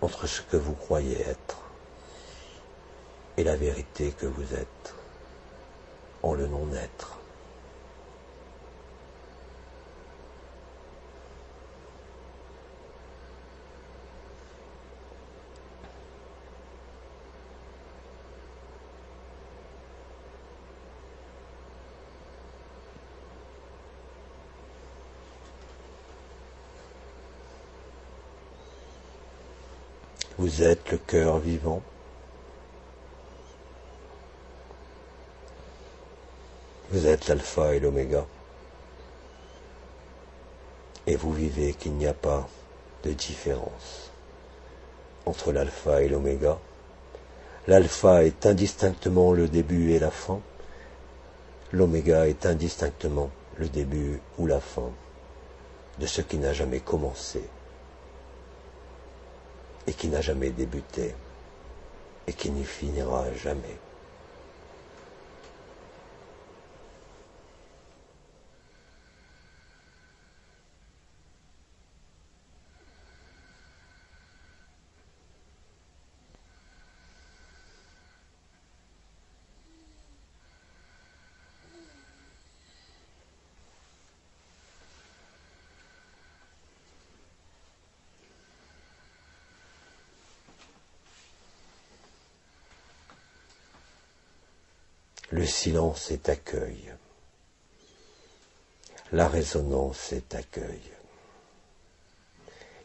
entre ce que vous croyez être et la vérité que vous êtes, en le non-être. Vous êtes le cœur vivant. Vous êtes l'alpha et l'oméga. Et vous vivez qu'il n'y a pas de différence entre l'alpha et l'oméga. L'alpha est indistinctement le début et la fin. L'oméga est indistinctement le début ou la fin de ce qui n'a jamais commencé et qui n'a jamais débuté. et qui n'y finira jamais. Le silence est accueil. La résonance est accueil.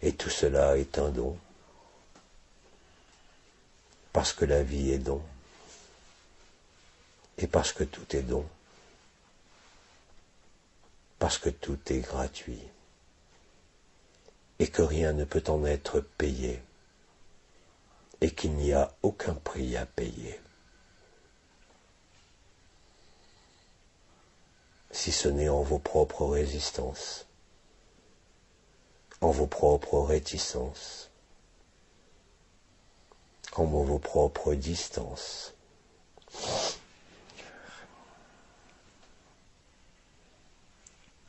Et tout cela est un don. Parce que la vie est don. Et parce que tout est don. Parce que tout est gratuit. Et que rien ne peut en être payé. Et qu'il n'y a aucun prix à payer. Si ce n'est en vos propres résistances, en vos propres réticences, en vos propres distances.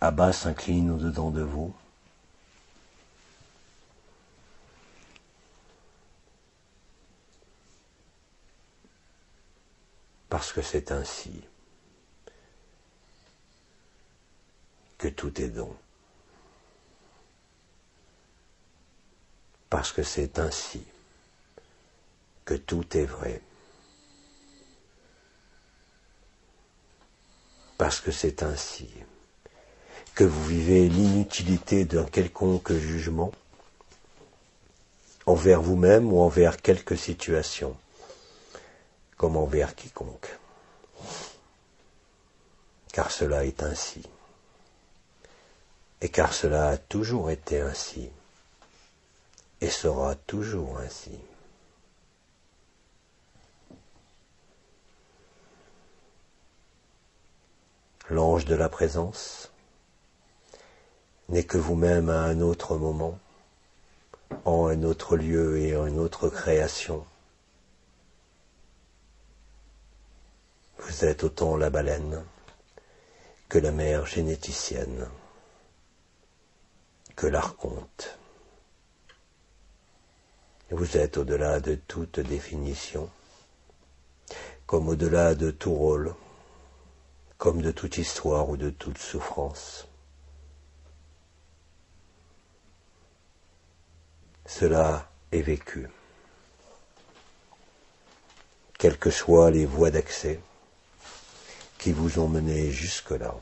Abba s'incline au-dedans de vous. Parce que c'est ainsi que tout est don. Parce que c'est ainsi que tout est vrai. Parce que c'est ainsi que vous vivez l'inutilité d'un quelconque jugement envers vous-même ou envers quelque situation, comme envers quiconque. Car cela est ainsi. Et car cela a toujours été ainsi. Et sera toujours ainsi. L'ange de la présence n'est que vous-même à un autre moment, en un autre lieu et en une autre création. Vous êtes autant la baleine que la mère généticienne, que l'archonte. Vous êtes au-delà de toute définition, comme au-delà de tout rôle, comme de toute histoire ou de toute souffrance. Cela est vécu. Quelles que soient les voies d'accès qui vous ont mené jusque-là,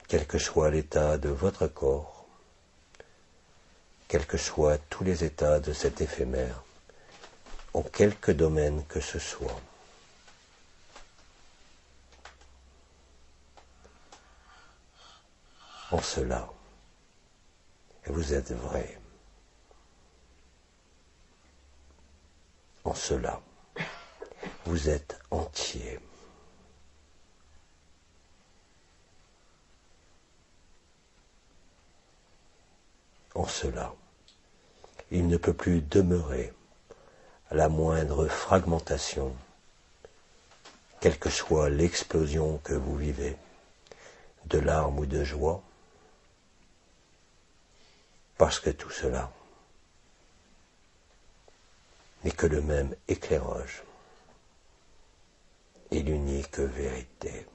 quel que soit l'état de votre corps, quels que soient tous les états de cet éphémère, en quelque domaine que ce soit. En cela, vous êtes vrai. En cela, vous êtes entier. En cela, il ne peut plus demeurer la moindre fragmentation, quelle que soit l'explosion que vous vivez, de larmes ou de joie, parce que tout cela n'est que le même éclairage et l'unique vérité.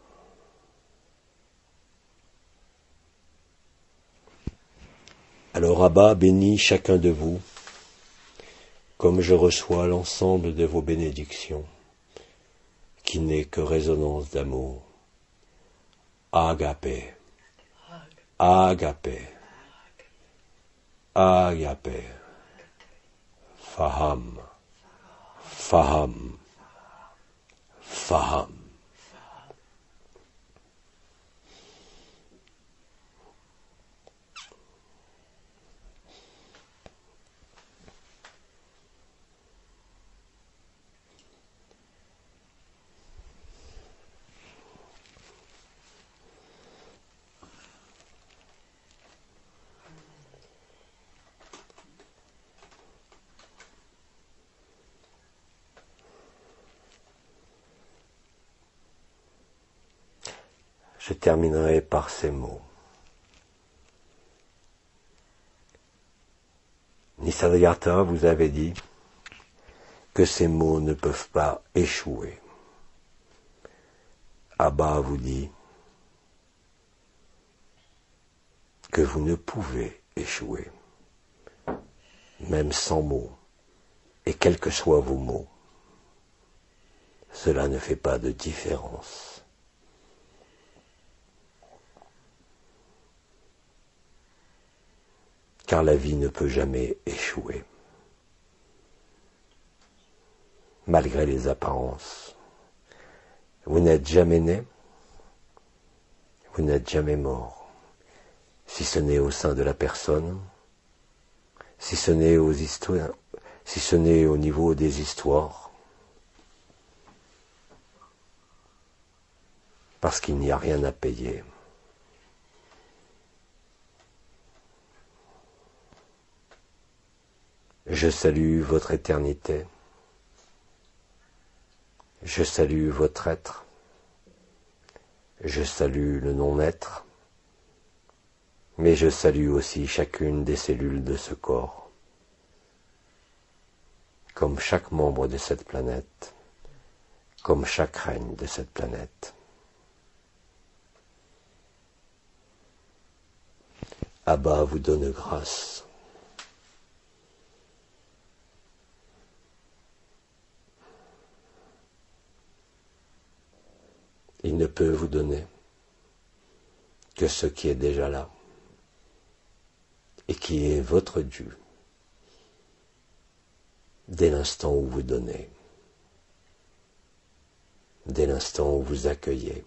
Alors Abba bénit chacun de vous, comme je reçois l'ensemble de vos bénédictions, qui n'est que résonance d'amour. Agapé, agapé, agapé, faham, faham, faham. je terminerai par ces mots. Nisargadatta vous avait dit que ces mots ne peuvent pas échouer. Abba vous dit que vous ne pouvez échouer, même sans mots, et quels que soient vos mots. Cela ne fait pas de différence. Car la vie ne peut jamais échouer. Malgré les apparences. Vous n'êtes jamais né, vous n'êtes jamais mort, si ce n'est au sein de la personne, si ce n'est aux histoires, si ce n'est au niveau des histoires, parce qu'il n'y a rien à payer. Je salue votre éternité. Je salue votre être. Je salue le non-être. Mais je salue aussi chacune des cellules de ce corps. Comme chaque membre de cette planète. Comme chaque règne de cette planète. Abba vous donne grâce. Il ne peut vous donner que ce qui est déjà là et qui est votre dû dès l'instant où vous donnez, dès l'instant où vous accueillez.